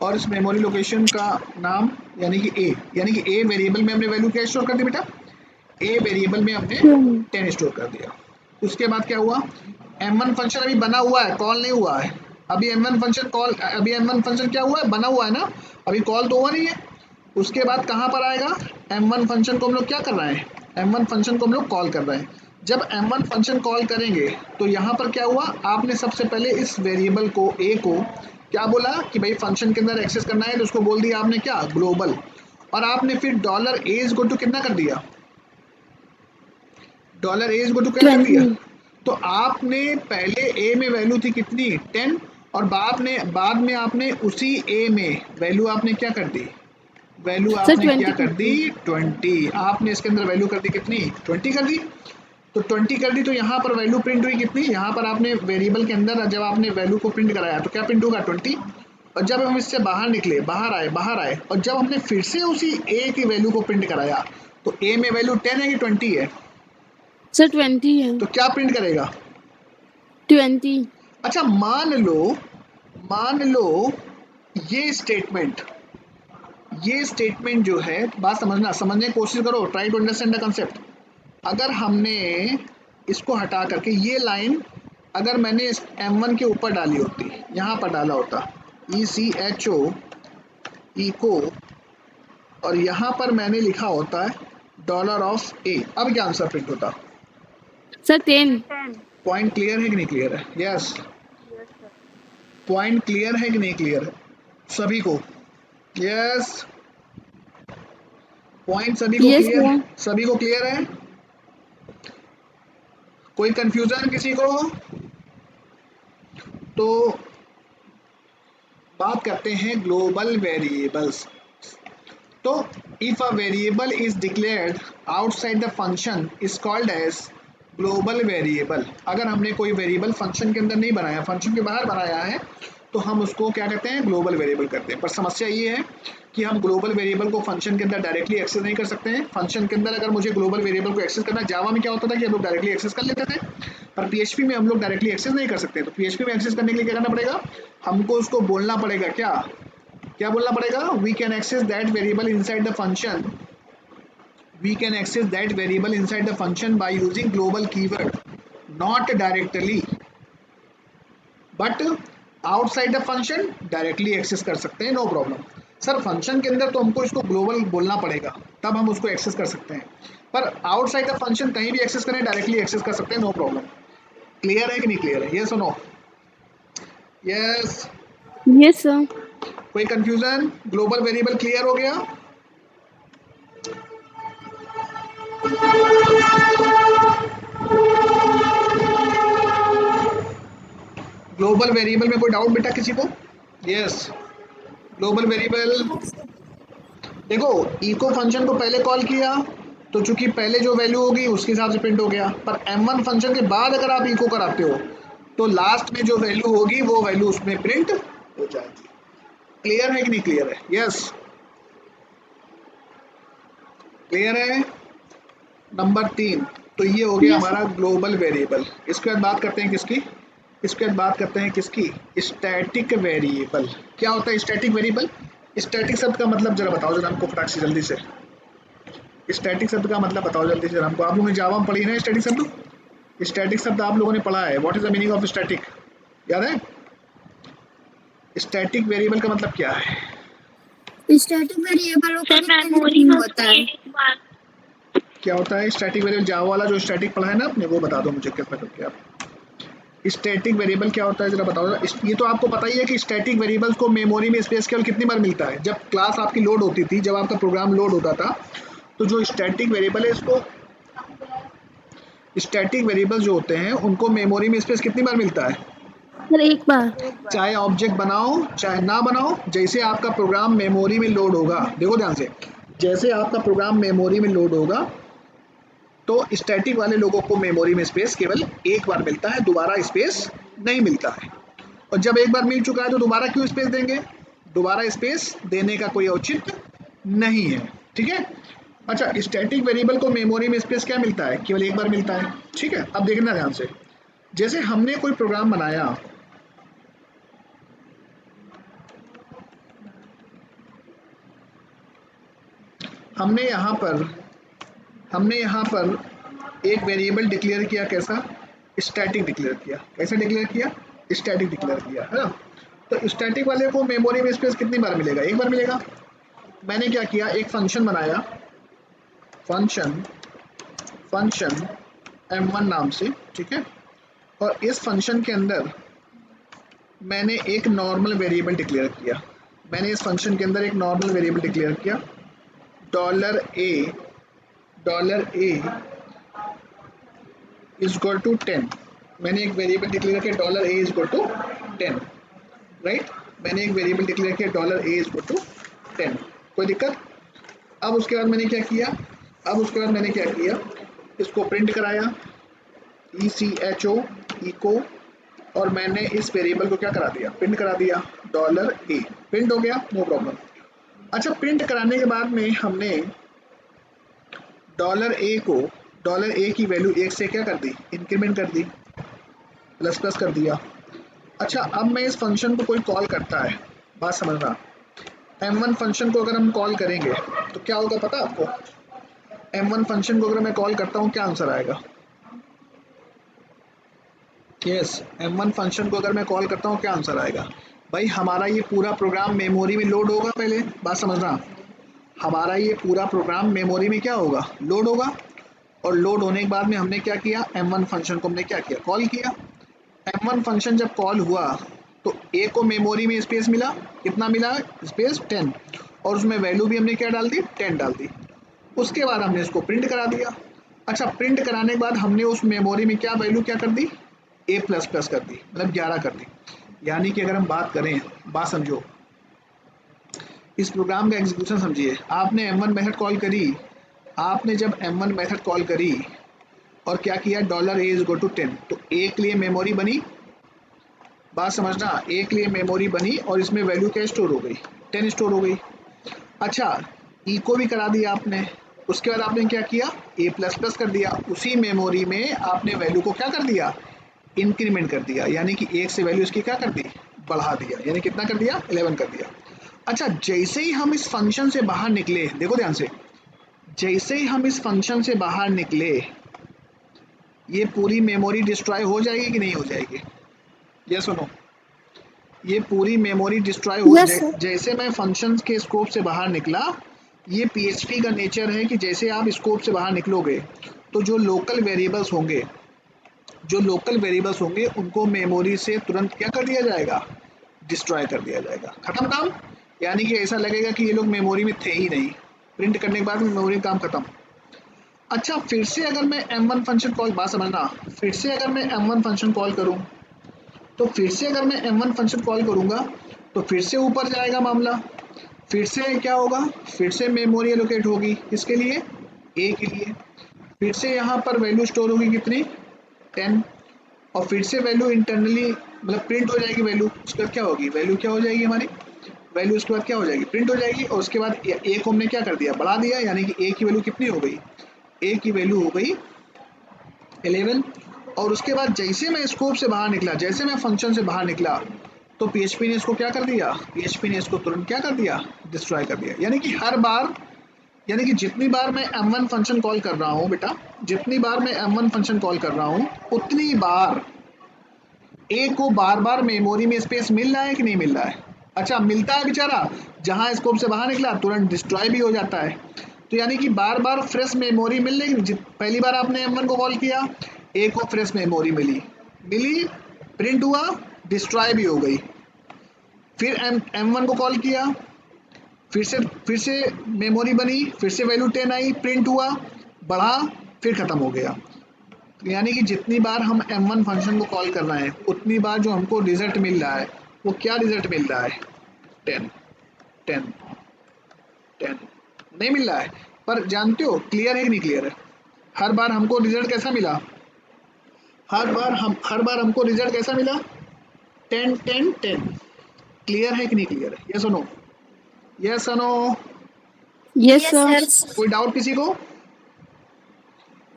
और इस मेमोरी लोकेशन का नाम यानी कि ए वेरिएबल में हमने वैल्यू क्या स्टोर कर दी बेटा, ए वेरिएबल में हमने 10 स्टोर कर दिया। उसके बाद क्या हुआ, m1 फंक्शन अभी बना हुआ है, कॉल नहीं हुआ है अभी m1 फंक्शन कॉल, अभी m1 फंक्शन क्या हुआ है, बना हुआ है ना, अभी कॉल तो हुआ नहीं है। उसके बाद कहाँ पर आएगा, m1 फंक्शन को हम लोग क्या कर रहे हैं m1 फंक्शन को हम लोग कॉल कर रहे हैं। जब m1 फंक्शन कॉल करेंगे तो यहाँ पर क्या हुआ, आपने सबसे पहले इस वेरिएबल को a को क्या बोला कि भाई फंक्शन के अंदर एक्सेस करना है, तो उसको बोल दिया आपने क्या, ग्लोबल। और आपने फिर dollar a is go to कितना कर दिया, dollar a is go to क्या कर दिया। 20। तो आपने पहले a में वैल्यू थी कितनी 10, और बाद में आपने उसी a में वैल्यू आपने क्या कर दी, वैल्यू सर आपने 20 क्या कर दी, करते 20। आपने इसके अंदर वैल्यू कर दी कितनी, 20 कर दी। तो 20 कर दी, तो यहाँ पर वैल्यू प्रिंट हुई कितनी, यहाँ पर आपने वेरिएबल के अंदर जब आपने वैल्यू को प्रिंट कराया तो क्या प्रिंट होगा, 20। और जब हम इससे बाहर निकले, बाहर आए और जब हमने फिर से उसी a की वैल्यू को प्रिंट कराया तो a में वैल्यू 10 है कि 20 है, सर 20 है। तो क्या प्रिंट करेगा। 20। अच्छा मान लो ये स्टेटमेंट जो है, बात समझने की कोशिश करो, try to understand the concept. अगर हमने इसको हटा करके ये लाइन अगर मैंने इस m1 के ऊपर डाली होती, यहाँ पर डाला होता ECHO इको, और यहाँ पर मैंने लिखा होता है डॉलर ऑफ a, अब क्या आंसर प्रिंट होता। सर 10। 10। पॉइंट क्लियर है कि नहीं क्लियर है, yes yes sir. Point clear है कि नहीं क्लियर है सभी को, यस पॉइंट सभी को यस क्लियर, सर। सभी को क्लियर है, कोई कंफ्यूजन किसी को। तो बात करते हैं ग्लोबल वेरिएबल्स। तो if a variable is declared outside the function is called as global variable. अगर हमने कोई वेरिएबल फंक्शन के अंदर नहीं बनाया, फंक्शन के बाहर बनाया है, तो हम उसको क्या कहते हैं, ग्लोबल वेरिएबल करते हैं। पर समस्या ये है कि हम ग्लोबल वेरिएबल को फंक्शन के अंदर डायरेक्टली एक्सेस नहीं कर सकते हैं। फंक्शन के अंदर अगर मुझे ग्लोबल वेरिएबल को एक्सेस करना, जावा में क्या होता था कि हम लोग डायरेक्टली एक्सेस कर लेते थे, पर पीएचपी में हम लोग डायरेक्टली एक्सेस नहीं कर सकते। तो पीएचपी में एक्सेस करने के लिए क्या करना पड़ेगा, हमको उसको बोलना पड़ेगा, क्या बोलना पड़ेगा, we can access that variable inside the function, we can access that variable inside the function by using global keyword, not directly but outside the function directly access कर सकते हैं, नो प्रॉब्लम। सर फंक्शन के अंदर तो हमको इसको global बोलना पड़ेगा तब हम उसको एक्सेस कर सकते हैं, पर आउटसाइड द फंक्शन कहीं भी एक्सेस करें, डायरेक्टली एक्सेस कर सकते हैं, नो प्रॉब्लम। क्लियर है कि नहीं क्लियर है, यस और नो, यस यस सर। कोई कंफ्यूजन, ग्लोबल वेरिएबल क्लियर हो गया। ग्लोबल वेरिएबल में कोई डाउट बेटा किसी को, यस ग्लोबल वेरिएबल देखो, इको फंक्शन को पहले कॉल किया तो चूंकि पहले जो वैल्यू होगी उसके हिसाब से प्रिंट हो गया, पर m1 फंक्शन के बाद अगर आप इको कराते हो तो लास्ट में जो वैल्यू होगी वो वैल्यू उसमें प्रिंट हो जाएगी। क्लियर है कि नहीं क्लियर है, यस क्लियर है। नंबर 3, तो ये हो गया यस हमारा ग्लोबल वेरिएबल। इसके बाद बात करते हैं किसकी, इसके बाद बात करते हैं किसकी, स्टैटिक वेरिएबल। क्या होता है स्टैटिक वेरिएबल, स्टैटिक शब्द का मतलब जरा बताओ जरा हमको फटाक से जल्दी से, स्टैटिक शब्द का मतलब बताओ जल्दी से हमको। आप लोगों ने जावा में पढ़ी ना स्टैटिक शब्द, स्टैटिक शब्द आप लोगों ने पढ़ा है, what is the meaning of static, याद है। स्टैटिक वेरिएबल का मतलब क्या है, स्टैटिक वेरिएबल सर मेमोरी में होता है। एक बार क्या होता है स्टैटिक वेरिएबल, जावा वाला जो स्टैटिक पढ़ा है ना आपने, वो बता दो मुझे कितना करके आप। स्टैटिक वेरिएबल क्या होता है जरा बताओ। ये तो आपको पता ही है कि स्टैटिक वेरिएबल्स को मेमोरी में स्पेस केवल कितनी बार मिलता है, जब क्लास आपकी लोड होती थी, जब आपका प्रोग्राम लोड होता था, तो जो स्टैटिक वेरिएबल है इसको, स्टैटिक वेरिएबल जो होते हैं उनको मेमोरी में स्पेस कितनी बार मिलता है, सर एक बार। एक बार। चाहे ऑब्जेक्ट बनाओ चाहे ना बनाओ, जैसे आपका प्रोग्राम मेमोरी में लोड होगा, देखो ध्यान से, जैसे आपका प्रोग्राम मेमोरी में लोड होगा तो स्टैटिक वाले लोगों को मेमोरी में स्पेस केवल एक बार मिलता है, दोबारा स्पेस नहीं मिलता है। और जब एक बार मिल चुका है तो दोबारा क्यों स्पेस देंगे, दोबारा स्पेस देने का कोई औचित्य नहीं है, ठीक है। अच्छा, स्टैटिक वेरिएबल को मेमोरी में स्पेस क्या मिलता है, केवल एक बार मिलता है, ठीक है। अब देखना ध्यान से, जैसे हमने कोई प्रोग्राम बनाया, हमने यहाँ पर एक वेरिएबल डिक्लेयर किया, कैसा, स्टैटिक डिक्लेयर किया, कैसे डिक्लेयर किया, स्टैटिक डिक्लेयर किया, है ना। तो स्टैटिक वाले को मेमोरी में स्पेस कितनी बार मिलेगा, एक बार मिलेगा। मैंने क्या किया, एक फंक्शन बनाया, फंक्शन फंक्शन m1 नाम से, ठीक है। और इस फंक्शन के अंदर मैंने एक नॉर्मल वेरिएबल डिक्लेयर किया, मैंने इस फंक्शन के अंदर एक नॉर्मल वेरिएबल डिक्लेयर किया $a इज इक्वल टू 10। मैंने एक वेरिएबल डिक्लेयर किया $a is equal to 10, right. मैंने एक वेरिएबल डिक्लेयर किया $a इज इक्वल टू 10, कोई दिक्कत। अब उसके बाद मैंने क्या किया, इसको प्रिंट कराया ECHO इको, और मैंने इस वेरिएबल को क्या करा दिया, प्रिंट करा दिया $a, प्रिंट हो गया, नो प्रॉब्लम। अच्छा, प्रिंट कराने के बाद में हमने $a की वैल्यू 1 से क्या कर दी, इंक्रीमेंट कर दी, प्लस कर दिया। अच्छा, अब मैं इस फंक्शन को कोई कॉल करता है, बात समझना, m1 फंक्शन को अगर हम कॉल करेंगे तो क्या होगा पता आपको, m1 फंक्शन को अगर मैं कॉल करता हूँ क्या आंसर आएगा, यस, m1 फंक्शन को अगर मैं कॉल करता हूँ क्या आंसर आएगा भाई, हमारा ये पूरा प्रोग्राम मेमोरी में लोड होगा, पहले बात समझना, हमारा ये पूरा प्रोग्राम मेमोरी में क्या होगा, लोड होगा। और लोड होने के बाद में हमने क्या किया, m1 फंक्शन को हमने क्या किया, कॉल किया। m1 फंक्शन जब कॉल हुआ तो a को मेमोरी में स्पेस मिला, कितना मिला, स्पेस 10, और उसमें वैल्यू भी हमने क्या डाल दी, 10 डाल दी। उसके बाद हमने इसको प्रिंट करा दिया। अच्छा, प्रिंट कराने के बाद हमने उस मेमोरी में क्या वैल्यू क्या कर दी, a++ कर दी, मतलब 11 कर दी। यानी कि अगर हम बात करें, बात समझो, इस प्रोग्राम का एग्जीक्यूशन समझिए, आपने m1 मेथड कॉल करी, आपने जब m1 मेथड कॉल करी और क्या किया, $a इज इक्वल टू 10, तो a के लिए मेमोरी बनी, बात समझना, a के लिए मेमोरी बनी और इसमें वैल्यू क्या स्टोर हो गई, 10 स्टोर हो गई। अच्छा, इको भी करा दिया आपने, उसके बाद आपने क्या किया, a++ कर दिया, उसी मेमोरी में आपने वैल्यू को क्या कर दिया, इंक्रीमेंट कर दिया, यानी कि 1 से वैल्यू इसकी क्या कर दी, बढ़ा दिया, यानी कितना कर दिया, 11 कर दिया। अच्छा, जैसे ही हम इस फंक्शन से बाहर निकले, देखो ध्यान से, जैसे ही हम इस फंक्शन से बाहर निकले, ये पूरी मेमोरी डिस्ट्रॉय हो जाएगी कि नहीं हो जाएगी, ये सुनो, ये पूरी मेमोरी डिस्ट्रॉय हो यस सर। जैसे मैं फंक्शन के स्कोप से बाहर निकला, ये PHP का नेचर है कि जैसे आप स्कोप से बाहर निकलोगे तो जो लोकल वेरिएबल्स होंगे उनको मेमोरी से तुरंत क्या कर दिया जाएगा, डिस्ट्रॉय कर दिया जाएगा, खत्म काम। यानी कि ऐसा लगेगा कि ये लोग मेमोरी में थे ही नहीं, प्रिंट करने के बाद मेमोरी काम खत्म। अच्छा, फिर से अगर मैं m1 फंक्शन कॉल, बात समझना, फिर से अगर मैं m1 फंक्शन कॉल करूं, तो फिर से अगर मैं m1 फंक्शन कॉल करूंगा तो फिर से ऊपर जाएगा मामला, फिर से क्या होगा, फिर से मेमोरी एलोकेट होगी, इसके लिए, a के लिए, फिर से यहाँ पर वैल्यू स्टोर होगी कितनी, 10, और फिर से वैल्यू इंटरनली मतलब प्रिंट हो जाएगी वैल्यू, उसके बाद क्या होगी, वैल्यू क्या हो जाएगी हमारी, वैल्यू उसके बाद क्या हो जाएगी, प्रिंट हो जाएगी, और उसके बाद a को हमने क्या कर दिया, बढ़ा दिया, यानी कि a की वैल्यू कितनी हो गई, a की वैल्यू हो गई 11। और उसके बाद जैसे मैं स्कोप से बाहर निकला, जैसे मैं फंक्शन से बाहर निकला, तो PHP ने इसको क्या कर दिया, PHP ने इसको तुरंत क्या कर दिया, डिस्ट्रॉय कर दिया। यानी कि हर बार, यानी कि जितनी बार मैं m1 फंक्शन कॉल कर रहा हूँ बेटा, जितनी बार मैं m1 फंक्शन कॉल कर रहा हूँ, उतनी बार a को बार बार मेमोरी में स्पेस मिल रहा है कि नहीं मिल रहा है। अच्छा, मिलता है बेचारा, जहाँ स्कोप से बाहर निकला तुरंत डिस्ट्रॉय भी हो जाता है। तो यानी कि बार बार फ्रेश मेमोरी मिल रही, पहली बार आपने m1 को कॉल किया, a को फ्रेश मेमोरी मिली, प्रिंट हुआ, डिस्ट्रॉय भी हो गई, फिर m1 को कॉल किया, फिर से मेमोरी बनी, फिर से वैल्यू 10 आई, प्रिंट हुआ, बढ़ा, फिर खत्म हो गया। यानी कि जितनी बार हम m1 फंक्शन को कॉल कर रहे हैं, उतनी बार जो हमको रिजल्ट मिल रहा है, वो क्या रिजल्ट मिल रहा है, 10 10 10 नहीं मिल रहा है। पर जानते हो क्लियर है कि नहीं क्लियर है, हर बार हमको रिजल्ट कैसा मिला, हर बार हमको रिजल्ट कैसा मिला, 10 10 10। क्लियर है कि नहीं क्लियर है, ये सुनो, ये सुनो, यस सर। कोई डाउट किसी को।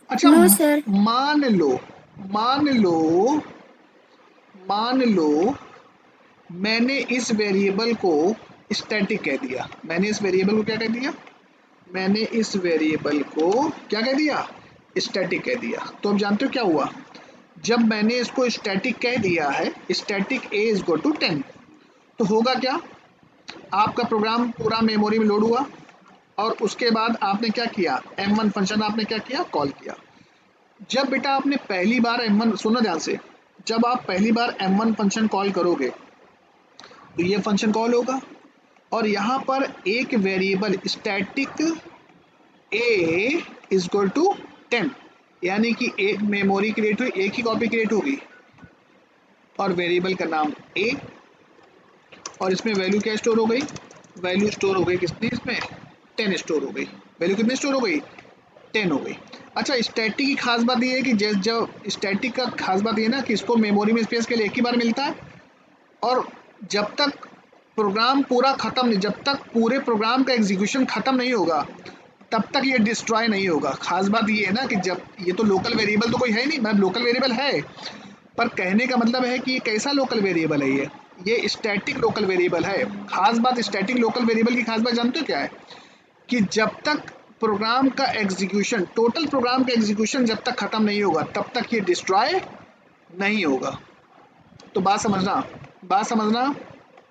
अच्छा, नो सर। मान लो मान लो मान लो मैंने इस वेरिएबल को स्टैटिक कह दिया, मैंने इस वेरिएबल को क्या कह दिया, मैंने इस वेरिएबल को क्या कह दिया, स्टैटिक कह दिया। तो अब जानते हो क्या हुआ, जब मैंने इसको स्टैटिक कह दिया है, static a is equal to 10, तो होगा क्या, आपका प्रोग्राम पूरा मेमोरी में लोड हुआ और उसके बाद आपने क्या किया, m1 फंक्शन आपने क्या किया, कॉल किया। जब बेटा आपने पहली बार M1, सुनो ध्यान से, जब आप पहली बार M1 फंक्शन कॉल करोगे तो ये फंक्शन कॉल होगा और यहाँ पर एक variable static a is equal to 10, यानी कि एक मेमोरी क्रिएट हुई, एक ही कॉपी क्रिएट होगी और वेरिएबल का नाम ए, और इसमें वैल्यू क्या स्टोर हो गई, वैल्यू स्टोर हो गई कितनी, इसमें 10 स्टोर हो गई, वैल्यू कितनी स्टोर हो गई, 10 हो गई। अच्छा, स्टैटिक की खास बात ये है कि जब स्टैटिक का खास बात ये ना कि इसको मेमोरी में स्पेस के लिए एक ही बार मिलता है और जब तक प्रोग्राम पूरा ख़त्म नहीं, जब तक पूरे प्रोग्राम का एग्जीक्यूशन ख़त्म नहीं होगा तब तक ये डिस्ट्रॉय नहीं होगा। खास बात ये है ना कि जब ये तो लोकल वेरिएबल तो कोई है नहीं, मतलब लोकल वेरिएबल है पर कहने का मतलब है कि ये कैसा लोकल वेरिएबल है, ये स्टैटिक लोकल वेरिएबल है। खास बात स्टैटिक लोकल वेरिएबल की खास बात जानते हो क्या है कि जब तक प्रोग्राम का एग्जीक्यूशन, टोटल प्रोग्राम का एग्जीक्यूशन जब तक ख़त्म नहीं होगा तब तक ये डिस्ट्रॉय नहीं होगा। तो बात समझना, बात समझना,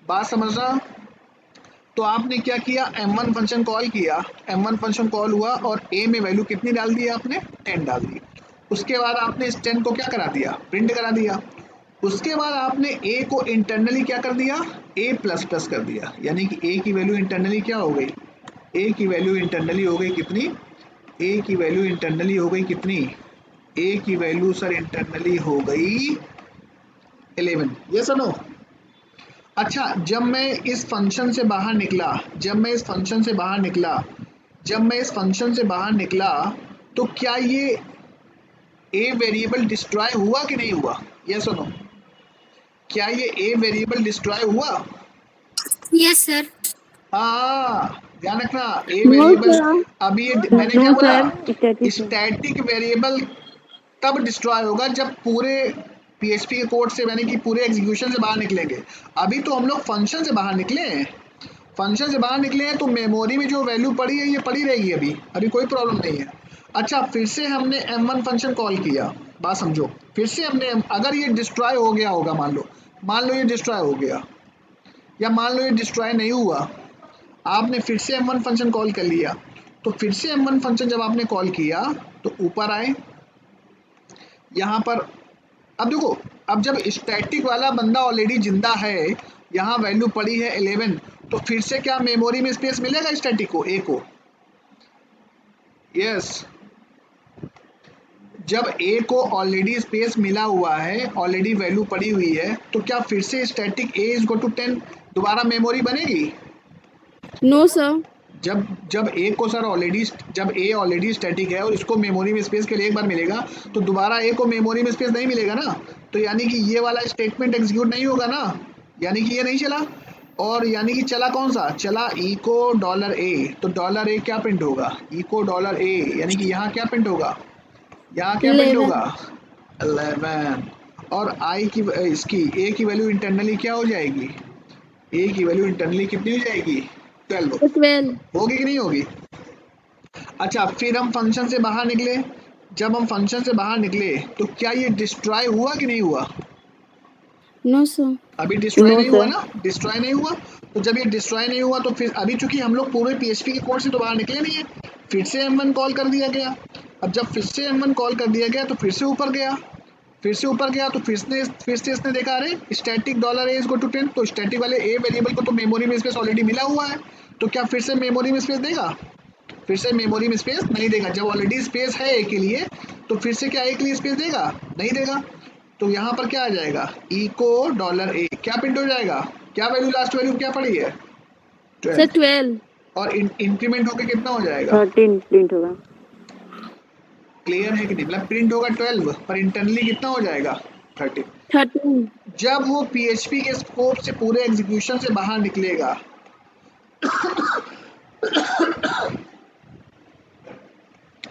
बात समझना। तो आपने क्या किया, M1 फंक्शन कॉल किया, M1 फंक्शन कॉल हुआ और a में वैल्यू कितनी डाल दी आपने, 10 डाल दी। उसके बाद आपने इस 10 को क्या करा दिया, प्रिंट करा दिया। उसके बाद आपने a को इंटरनली क्या कर दिया, a प्लस प्लस कर दिया, यानी कि a की वैल्यू इंटरनली क्या हो गई, a की वैल्यू इंटरनली हो गई कितनी, a की वैल्यू इंटरनली हो गई कितनी, a की वैल्यू सर इंटरनली हो गई 11। ये सुनो, अच्छा जब मैं इस फंक्शन से बाहर निकला, जब मैं इस फंक्शन से बाहर निकला, जब मैं इस फंक्शन से बाहर निकला तो क्या ये ए वेरिएबल डिस्ट्रॉय हुआ कि नहीं हुआ, ये सुनो, क्या ये ए वेरिएबल डिस्ट्रॉय हुआ, यस सर। हाँ ध्यान रखना, ए नो वेरिएबल, सर, अभी ये मैंने क्या नो बोला, सर, स्टैटिक है। स्टैटिक वेरिएबल तब डिस्ट्रॉय होगा जब पूरे पीएचपी के कोड से, यानी कि पूरे एग्जीक्यूशन से बाहर निकलेंगे। अभी तो हम लोग फंक्शन से बाहर निकले हैं, फंक्शन से बाहर निकले हैं तो मेमोरी में जो वैल्यू पड़ी है ये पड़ी रहेगी, अभी अभी कोई प्रॉब्लम नहीं है। अच्छा, फिर से हमने M1 फंक्शन कॉल किया, बात समझो, फिर से हमने, अगर ये डिस्ट्रॉय हो गया होगा, मान लो ये डिस्ट्रॉय हो गया या मान लो ये डिस्ट्रॉय नहीं हुआ, आपने फिर से M1 फंक्शन कॉल कर लिया, तो फिर से M1 फंक्शन जब आपने कॉल किया तो ऊपर आए, यहाँ पर अब देखो, अब जब स्टैटिक वाला बंदा ऑलरेडी जिंदा है, यहाँ वैल्यू पड़ी है 11, तो फिर से क्या मेमोरी में स्पेस मिलेगा स्टैटिक को, ए को, यस, जब ए को ऑलरेडी स्पेस मिला हुआ है, ऑलरेडी वैल्यू पड़ी हुई है, तो क्या फिर से static a is equal to 10 दोबारा मेमोरी बनेगी, नो सर, जब जब ए को सर ऑलरेडी, जब ए ऑलरेडी स्टैटिक है और इसको मेमोरी में स्पेस के लिए एक बार मिलेगा तो दोबारा ए को मेमोरी में स्पेस नहीं मिलेगा ना, तो यानी कि ये वाला स्टेटमेंट एग्जीक्यूट नहीं होगा ना, यानी कि ये नहीं चला, और यानी कि चला कौन सा, चला इको $a, तो $a क्या प्रिंट होगा, इको $a, यानी कि यहाँ क्या प्रिंट होगा, यहाँ क्या प्रिंट 11। होगा 11, और आई की, इसकी ए की वैल्यू इंटरनली क्या हो जाएगी, ए की वैल्यू इंटरनली कितनी हो जाएगी, 12 12। होगी कि नहीं होगी। अच्छा, फिर हम फंक्शन से बाहर निकले, जब हम फंक्शन से बाहर निकले तो क्या ये डिस्ट्रॉय हुआ कि नहीं हुआ, नो सर, अभी डिस्ट्रॉय नहीं हुआ ना, डिस्ट्रॉय नहीं हुआ, तो जब ये डिस्ट्रॉय नहीं हुआ तो फिर अभी चूंकि हम लोग पूरे पीएचपी के कोड से तो बाहर निकले नहीं है, फिर से M1 कॉल कर दिया गया। अब जब फिर से M1 कॉल कर दिया गया तो फिर से ऊपर गया, फिर से ऊपर गया तो फिर से इसने देखा अरे static $a is equal to 10, तो स्टैटिक वाले ए वेरिएबल को तो मेमोरी में स्पेस ऑलरेडी मिला हुआ है, तो क्या फिर से मेमोरी में स्पेस देगा, फिर से मेमोरी में स्पेस नहीं देगा, जब ऑलरेडी स्पेस है ए के लिए तो फिर से क्या ए के लिए स्पेस देगा, नहीं देगा, तो यहाँ पर क्या आ जाएगा, इको $a, क्या प्रिंट हो जाएगा, क्या वैल्यू, लास्ट वैल्यू क्या पड़ी है, सर 12, 12। और इंक्रीमेंट होकर कितना हो जाएगा, 13 प्रिंट होगा। क्लियर है कि नहीं, मतलब प्रिंट होगा 12 पर इंटरनली कितना हो जाएगा 13। 13। जब वो पीएचपी के स्कोप से पूरे एग्जीक्यूशन से बाहर निकलेगा,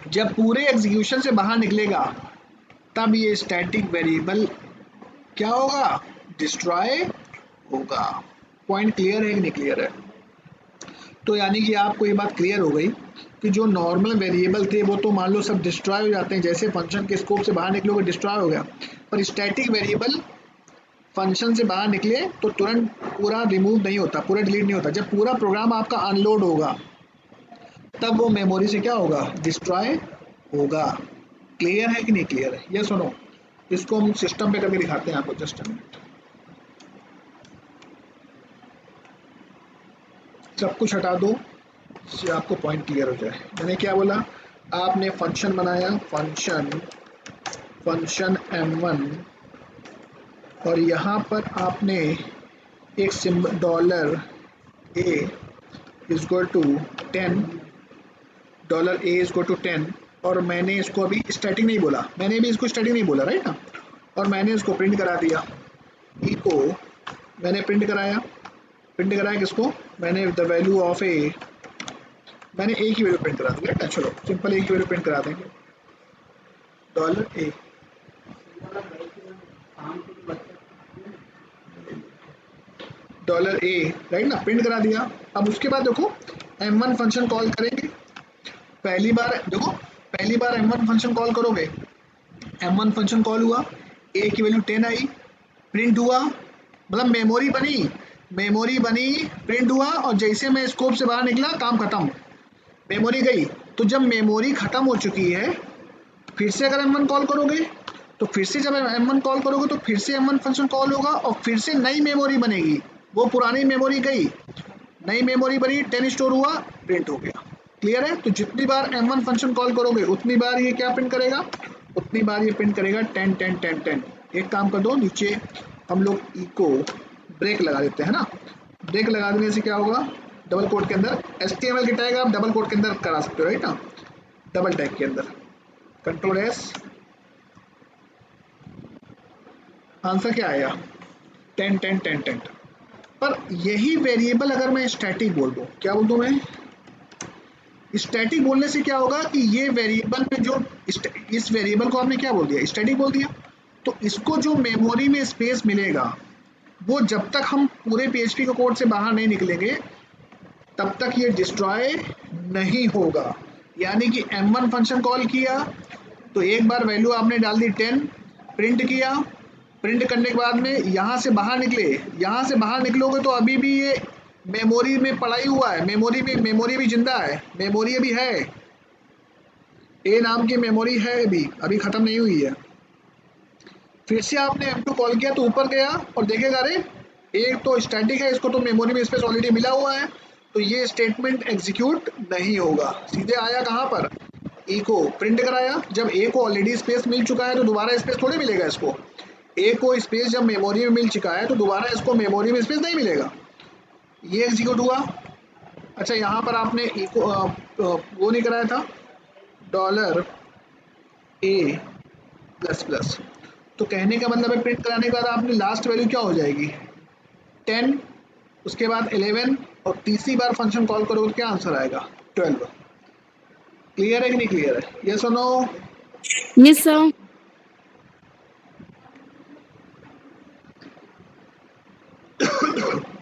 जब पूरे एग्जीक्यूशन से बाहर निकलेगा तब ये स्टैटिक वेरिएबल क्या होगा, डिस्ट्रॉय होगा। पॉइंट क्लियर है कि नहीं क्लियर है, तो यानी कि आपको ये बात क्लियर हो गई कि जो नॉर्मल वेरिएबल थे वो तो मान लो सब डिस्ट्रॉय हो जाते हैं, जैसे फंक्शन के स्कोप से बाहर निकलोगे डिस्ट्रॉय हो गया, पर स्टैटिक वेरिएबल फंक्शन से बाहर निकले तो तुरंत पूरा रिमूव नहीं होता, पूरा डिलीट नहीं होता, जब पूरा प्रोग्राम आपका अनलोड होगा तब वो मेमोरी से क्या होगा, डिस्ट्रॉय होगा। क्लियर है कि नहीं क्लियर है? ये सुनो, इसको हम सिस्टम पे करके दिखाते हैं आपको, जस्ट अ मिनट। सब कुछ हटा दो, इससे आपको पॉइंट क्लियर हो जाए। मैंने क्या बोला, आपने फंक्शन बनाया, फंक्शन m1, और यहाँ पर आपने एक symbol dollar A is equal to 10, dollar A is equal to 10, और मैंने इसको अभी स्टैटिक नहीं बोला, मैंने भी इसको स्टैटिक नहीं बोला, राइट ना, और मैंने इसको प्रिंट करा दिया, ई को मैंने प्रिंट कराया किसको, मैंने द वैल्यू ऑफ ए, मैंने ए की वैल्यू प्रिंट करा दी, राइट ना। चलो सिंपल ए की वैल्यू प्रिंट करा देंगे, dollar A, dollar A, right ना, प्रिंट करा दिया। अब उसके बाद देखो m1 फंक्शन कॉल करेंगे, पहली बार m1 फंक्शन कॉल करोगे, m1 फंक्शन कॉल हुआ, a की वैल्यू 10 आई, प्रिंट हुआ, मतलब मेमोरी बनी, प्रिंट हुआ, और जैसे मैं स्कोप से बाहर निकला काम खत्म, मेमोरी गई। तो जब मेमोरी खत्म हो चुकी है, फिर से अगर m1 कॉल करोगे, तो फिर से जब m1 कॉल करोगे तो फिर से m1 फंक्शन कॉल होगा, और फिर से नई मेमोरी बनेगी, वो पुरानी मेमोरी गई, नई मेमोरी बनी, 10 स्टोर हुआ, प्रिंट हो गया। क्लियर है? तो जितनी बार m1 फंक्शन कॉल करोगे उतनी बार ये क्या प्रिंट करेगा, उतनी बार ये प्रिंट करेगा 10 10 10 10। एक काम कर दो, नीचे हम लोग ई को ब्रेक लगा देते हैं ना, ब्रेक लगा देने से क्या होगा, डबल कोट के अंदर HTML की टैग आप डबल कोट के अंदर करा सकते हो, राइट ना, डबल टैग के अंदर, कंट्रोल एस, आंसर क्या आएगा, 10 10 10 10। पर यही वेरिएबल अगर मैं स्टैटिक बोल दूं, क्या बोल दूं मैं, स्टैटिक बोलने से क्या होगा कि ये वेरिएबल में जो इस वेरिएबल को आपने क्या बोल दिया, स्टैटिक बोल दिया, तो इसको जो मेमोरी में स्पेस मिलेगा, वो जब तक हम पूरे PHP के कोड से बाहर नहीं निकलेंगे तब तक ये डिस्ट्रॉय नहीं होगा। यानी कि m1 फंक्शन कॉल किया तो एक बार वैल्यू आपने डाल दी 10, प्रिंट किया, प्रिंट करने के बाद में यहाँ से बाहर निकलोगे तो अभी भी ये मेमोरी में पड़ा ही हुआ है, मेमोरी भी जिंदा है, मेमोरी अभी है, ए नाम की मेमोरी है, अभी खत्म नहीं हुई है। फिर से आपने m2 कॉल किया तो ऊपर गया और देखेगा अरे एक तो स्टैटिक है, इसको तो मेमोरी में स्पेस ऑलरेडी मिला हुआ है, तो ये स्टेटमेंट एग्जीक्यूट नहीं होगा, सीधे आया कहाँ पर, ए को प्रिंट कराया। जब ए को ऑलरेडी स्पेस मिल चुका है तो दोबारा स्पेस थोड़ी मिलेगा इसको, ए को स्पेस जब मेमोरी में मिल चुका है तो दोबारा इसको मेमोरी में स्पेस नहीं मिलेगा, ये एग्जीक्यूट हुआ। अच्छा यहाँ पर आपने ए को वो नहीं कराया था, डॉलर ए प्लस प्लस, तो कहने का मतलब है प्रिंट कराने के बाद आपने लास्ट वैल्यू क्या हो जाएगी 10, उसके बाद 11, और तीसरी बार फंक्शन कॉल करोगे तो क्या आंसर आएगा 12। क्लियर है कि नहीं क्लियर है, यस और नो? Yes sir.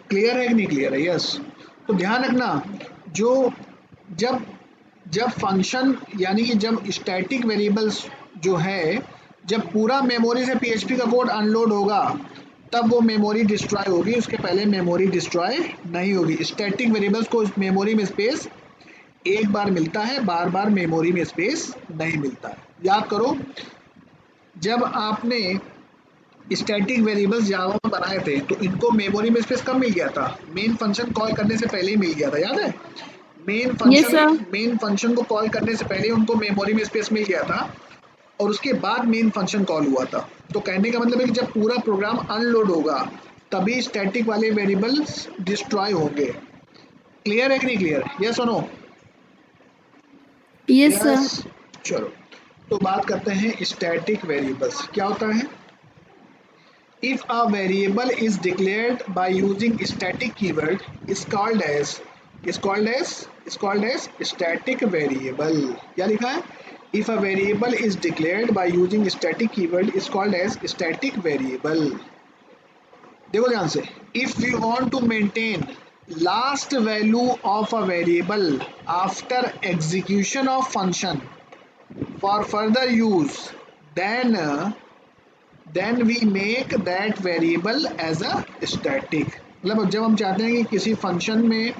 क्लियर है कि नहीं क्लियर है, यस। तो ध्यान रखना, जो जब जब फंक्शन यानी कि जब स्टैटिक वेरिएबल्स जो है, जब पूरा मेमोरी से PHP का कोड अनलोड होगा तब वो मेमोरी डिस्ट्रॉय होगी, उसके पहले मेमोरी डिस्ट्रॉय नहीं होगी। स्टैटिक वेरिएबल्स को मेमोरी में स्पेस एक बार मिलता है, बार बार मेमोरी में स्पेस नहीं मिलता है। याद करो, जब आपने स्टैटिक वेरिएबल्स जावा में बनाए थे तो इनको मेमोरी में स्पेस कब मिल गया था, मेन फंक्शन कॉल करने से पहले ही मिल गया था, याद है, यस सर। मेन फंक्शन को कॉल करने से पहले उनको मेमोरी में स्पेस मिल गया था, और उसके बाद मेन फंक्शन कॉल हुआ था। तो कहने का मतलब है कि जब पूरा प्रोग्राम अनलोड होगा तभी स्टैटिक वाले वेरिएबल्स डिस्ट्रॉय होंगे। क्लियर है कि नहीं क्लियर, यस और नो? Yes sir. यस। चलो तो बात करते हैं स्टैटिक वेरिएबल्स क्या होता है। If a variable is declared by using static keyword is called as static variable। क्या लिखा है, if a variable is declared by using static keyword is called as static variable। देखो ध्यान से, if we want to maintain last value of a variable after execution of function for further use, then we make that variable as a static। मतलब जब हम चाहते हैं कि किसी फंक्शन में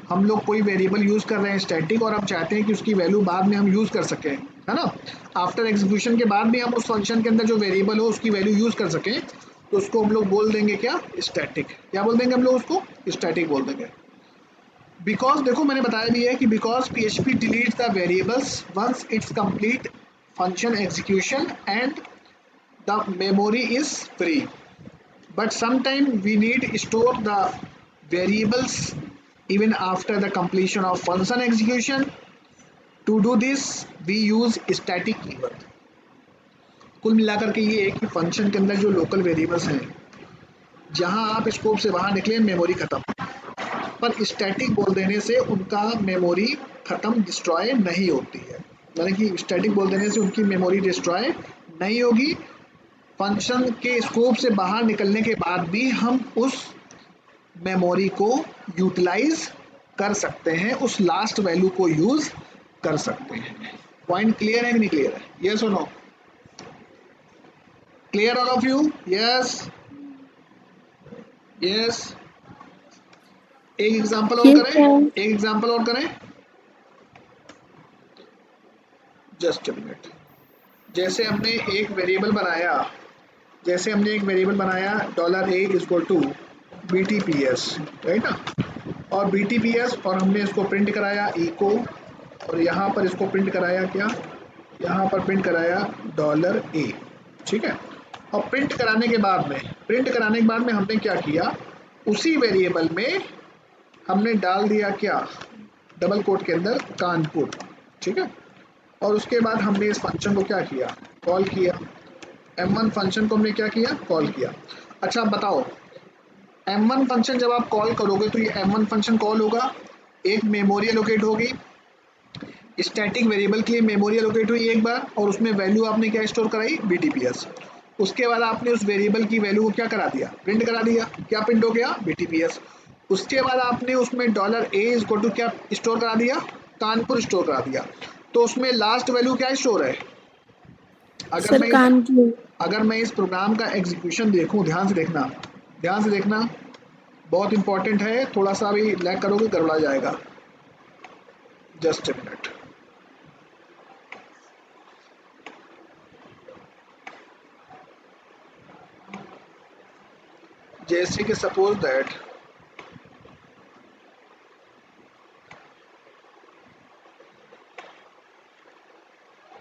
हम लोग कोई वेरिएबल यूज़ कर रहे हैं स्टैटिक, और हम चाहते हैं कि उसकी वैल्यू बाद में हम यूज़ कर सकें, है ना। आफ्टर एग्जीक्यूशन के बाद भी हम उस फंक्शन के अंदर जो वेरिएबल हो उसकी वैल्यू यूज कर सकें, तो उसको हम लोग बोल देंगे क्या, स्टैटिक। क्या बोल देंगे हम लोग उसको, स्टैटिक बोल देंगे। बिकॉज देखो मैंने बताया भी है कि because PHP delete the variables once it's complete function execution and the memory is free, but sometime we need store the variables even after the completion of function execution. To do this we use static keyword। कुल मिलाकर के ये है कि function के अंदर जो local variables हैं, जहां आप स्कोप से बाहर निकले मेमोरी खत्म, पर स्टैटिक बोल देने से उनका मेमोरी खत्म, डिस्ट्रॉय नहीं होती है। यानी कि स्टैटिक बोल देने से उनकी मेमोरी डिस्ट्रॉय नहीं होगी। फंक्शन के स्कोप से बाहर निकलने के बाद भी हम उस मेमोरी को यूटिलाइज कर सकते हैं, उस लास्ट वैल्यू को यूज कर सकते हैं। पॉइंट क्लियर है कि नहीं क्लियर है, यस और no? Clear all of you? Yes yes. एक एग्जांपल और Yes, करें, sir. एक एग्जांपल और करें, जस्ट अ मिनट। जैसे हमने एक वेरिएबल बनाया, जैसे हमने एक वेरिएबल बनाया $a = BTPS, राइट ना, और BTPS, और हमने इसको प्रिंट कराया इको, और यहाँ पर इसको प्रिंट कराया क्या, यहाँ पर प्रिंट कराया $a, ठीक है। और प्रिंट कराने के बाद में हमने क्या किया, उसी वेरिएबल में हमने डाल दिया क्या, डबल कोट के अंदर कानपुर, ठीक है। और उसके बाद हमने इस फंक्शन को क्या किया, कॉल किया, M1 फंक्शन को हमने क्या किया, कॉल किया। अच्छा बताओ, M1 फंक्शन जब आप कॉल करोगे तो ये M1 फंक्शन कॉल होगा, एक मेमोरी एलोकेट होगी, स्टैटिक वेरिएबल के लिए मेमोरी एलोकेट हुई एक बार, और उसमें वैल्यू आपने क्या स्टोर कराई, BTPS। उसके बाद आपने उस वेरिएबल की वैल्यू को क्या करा दिया, प्रिंट करा दिया। क्या प्रिंट हो गया, BTPS। उसके बाद आपने उसमें $a = क्या स्टोर करा दिया, कानपुर स्टोर करा दिया। तो उसमें लास्ट वैल्यू क्या स्टोर है। सर कानपुर। अगर मैं इस प्रोग्राम का एग्जीक्यूशन देखूं, ध्यान से देखना, बहुत इंपॉर्टेंट है, थोड़ा सा भी लैग करोगे गड़बड़ा जाएगा। Just a minute. जैसे कि सपोज दैट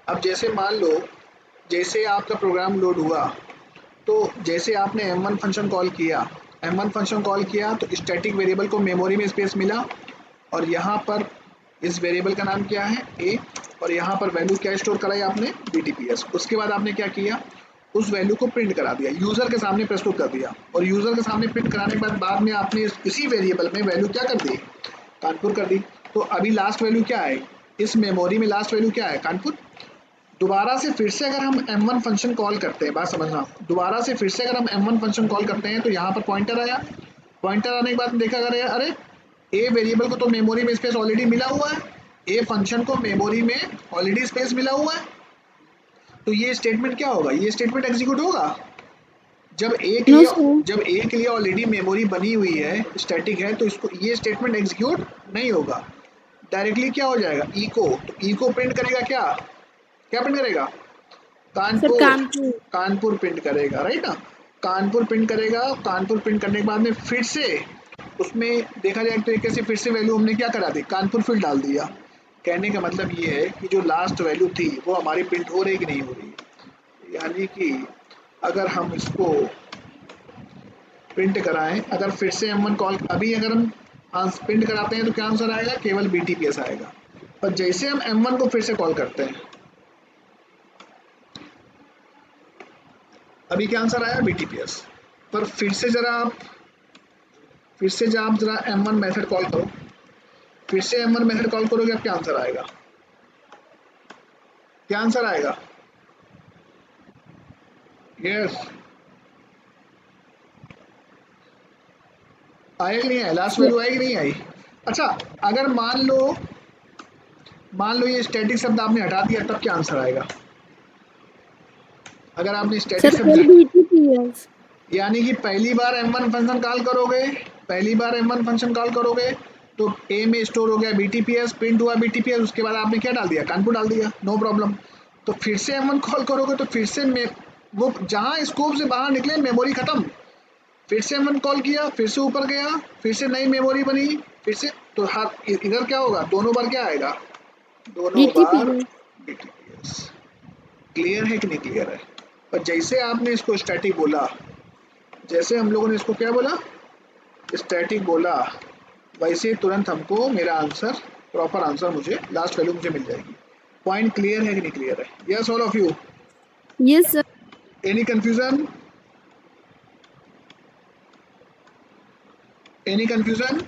अब जैसे मान लो, जैसे आपका प्रोग्राम लोड हुआ, तो जैसे आपने M1 फंक्शन कॉल किया, तो स्टैटिक वेरिएबल को मेमोरी में स्पेस मिला, और यहाँ पर इस वेरिएबल का नाम क्या है, A, और यहाँ पर वैल्यू क्या स्टोर कराई आपने, BTPS। उसके बाद आपने क्या किया, उस वैल्यू को प्रिंट करा दिया, यूज़र के सामने प्रस्तुत कर दिया, और यूज़र के सामने प्रिंट कराने के बाद में आपने इसी वेरिएबल में वैल्यू क्या कर दी, कानपुर कर दी। तो अभी लास्ट वैल्यू क्या है, इस मेमोरी में लास्ट वैल्यू क्या है, कानपुर। दोबारा से फिर से अगर हम M1 फंक्शन कॉल करते हैं, बात समझना, दोबारा से फिर से अगर हम M1 फंक्शन कॉल करते हैं, तो यहाँ पर पॉइंटर आया, पॉइंटर आने के बाद देखा करें, अरे ए वेरिएबल को तो मेमोरी में स्पेस ऑलरेडी मिला हुआ है, ए फंक्शन को मेमोरी में ऑलरेडी स्पेस मिला हुआ है, तो ये स्टेटमेंट क्या होगा, ये स्टेटमेंट एग्जीक्यूट होगा। जब ए के नो लिए सर। जब ए के लिए ऑलरेडी मेमोरी बनी हुई है, स्टैटिक है, तो इसको ये स्टेटमेंट एग्जीक्यूट नहीं होगा। डायरेक्टली क्या हो जाएगा, इको, तो इको प्रिंट करेगा क्या प्रिंट करेगा, सर कानपुर। कानपुर। कानपुर प्रिंट करेगा, राइट ना, कानपुर प्रिंट करेगा। कानपुर प्रिंट करने के बाद में फिर से उसमें देखा जाए एक तरीके से फिर से वैल्यू हमने क्या करा दी, कानपुर फिर डाल दिया। कहने का मतलब ये है कि जो लास्ट वैल्यू थी वो हमारी प्रिंट हो रही कि नहीं हो रही। यानी कि अगर हम इसको प्रिंट कराएं, अगर फिर से M1 कॉल, अभी अगर हम प्रिंट कराते हैं तो क्या आंसर आएगा, केवल BTPS आएगा। पर जैसे हम M1 को फिर से कॉल करते हैं, अभी क्या आंसर आया, BTPS। पर फिर से जब आप जरा M1 मेथड कॉल करो, फिर से M1 मेथड कॉल करोगे, अब क्या आंसर आएगा, क्या आंसर आएगा, यस, आएगा कि नहीं आया, लास्ट वैल्यू आई कि नहीं आई। अच्छा, अगर मान लो ये स्टैटिक शब्द आपने हटा दिया, तब क्या आंसर आएगा, अगर आपने स्टैटिक सर शब्द, फिर BTPS। यानी कि पहली बार M1 फंक्शन कॉल करोगे, तो ए में स्टोर हो गया BTPS, प्रिंट हुआ BTPS, उसके बाद आपने क्या डाल दिया, कानपुर डाल दिया, नो प्रॉब्लम। तो फिर से M1 कॉल करोगे तो फिर से वो जहाँ स्कोप से बाहर निकले मेमोरी खत्म, फिर से M1 कॉल किया, फिर से ऊपर गया, फिर से नई मेमोरी बनी, फिर से, तो हाथ इधर क्या होगा, दोनों बार क्या आएगा, दोनों बार DTPS। DTPS। क्लियर है कि नहीं क्लियर है? और जैसे आपने इसको स्टैटिक बोला, जैसे हम लोगों ने इसको क्या बोला, स्टैटिक बोला, वैसे तुरंत हमको मेरा आंसर, प्रॉपर आंसर मुझे, लास्ट वैल्यू मुझे मिल जाएगी। पॉइंट क्लियर है कि नहीं क्लियर है? Yes all of you? Yes sir. Any confusion? Any confusion?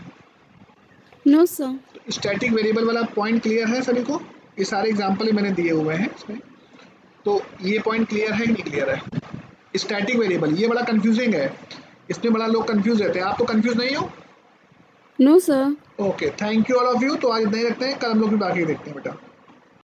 No sir. Static variable वाला पॉइंट क्लियर है सभी को? ये सारे एग्जांपल ही मैंने दिए हुए हैं इसमें, तो ये पॉइंट क्लियर है कि नहीं क्लियर है? स्टैटिक वेरिएबल ये बड़ा कंफ्यूजिंग है, इसमें बड़ा लोग कंफ्यूज रहते हैं। आप तो कंफ्यूज नहीं हो? No sir. Okay, thank you all of you. तो आज इतना ही रखते हैं, कल हम लोग भी बाकी देखते हैं बेटा।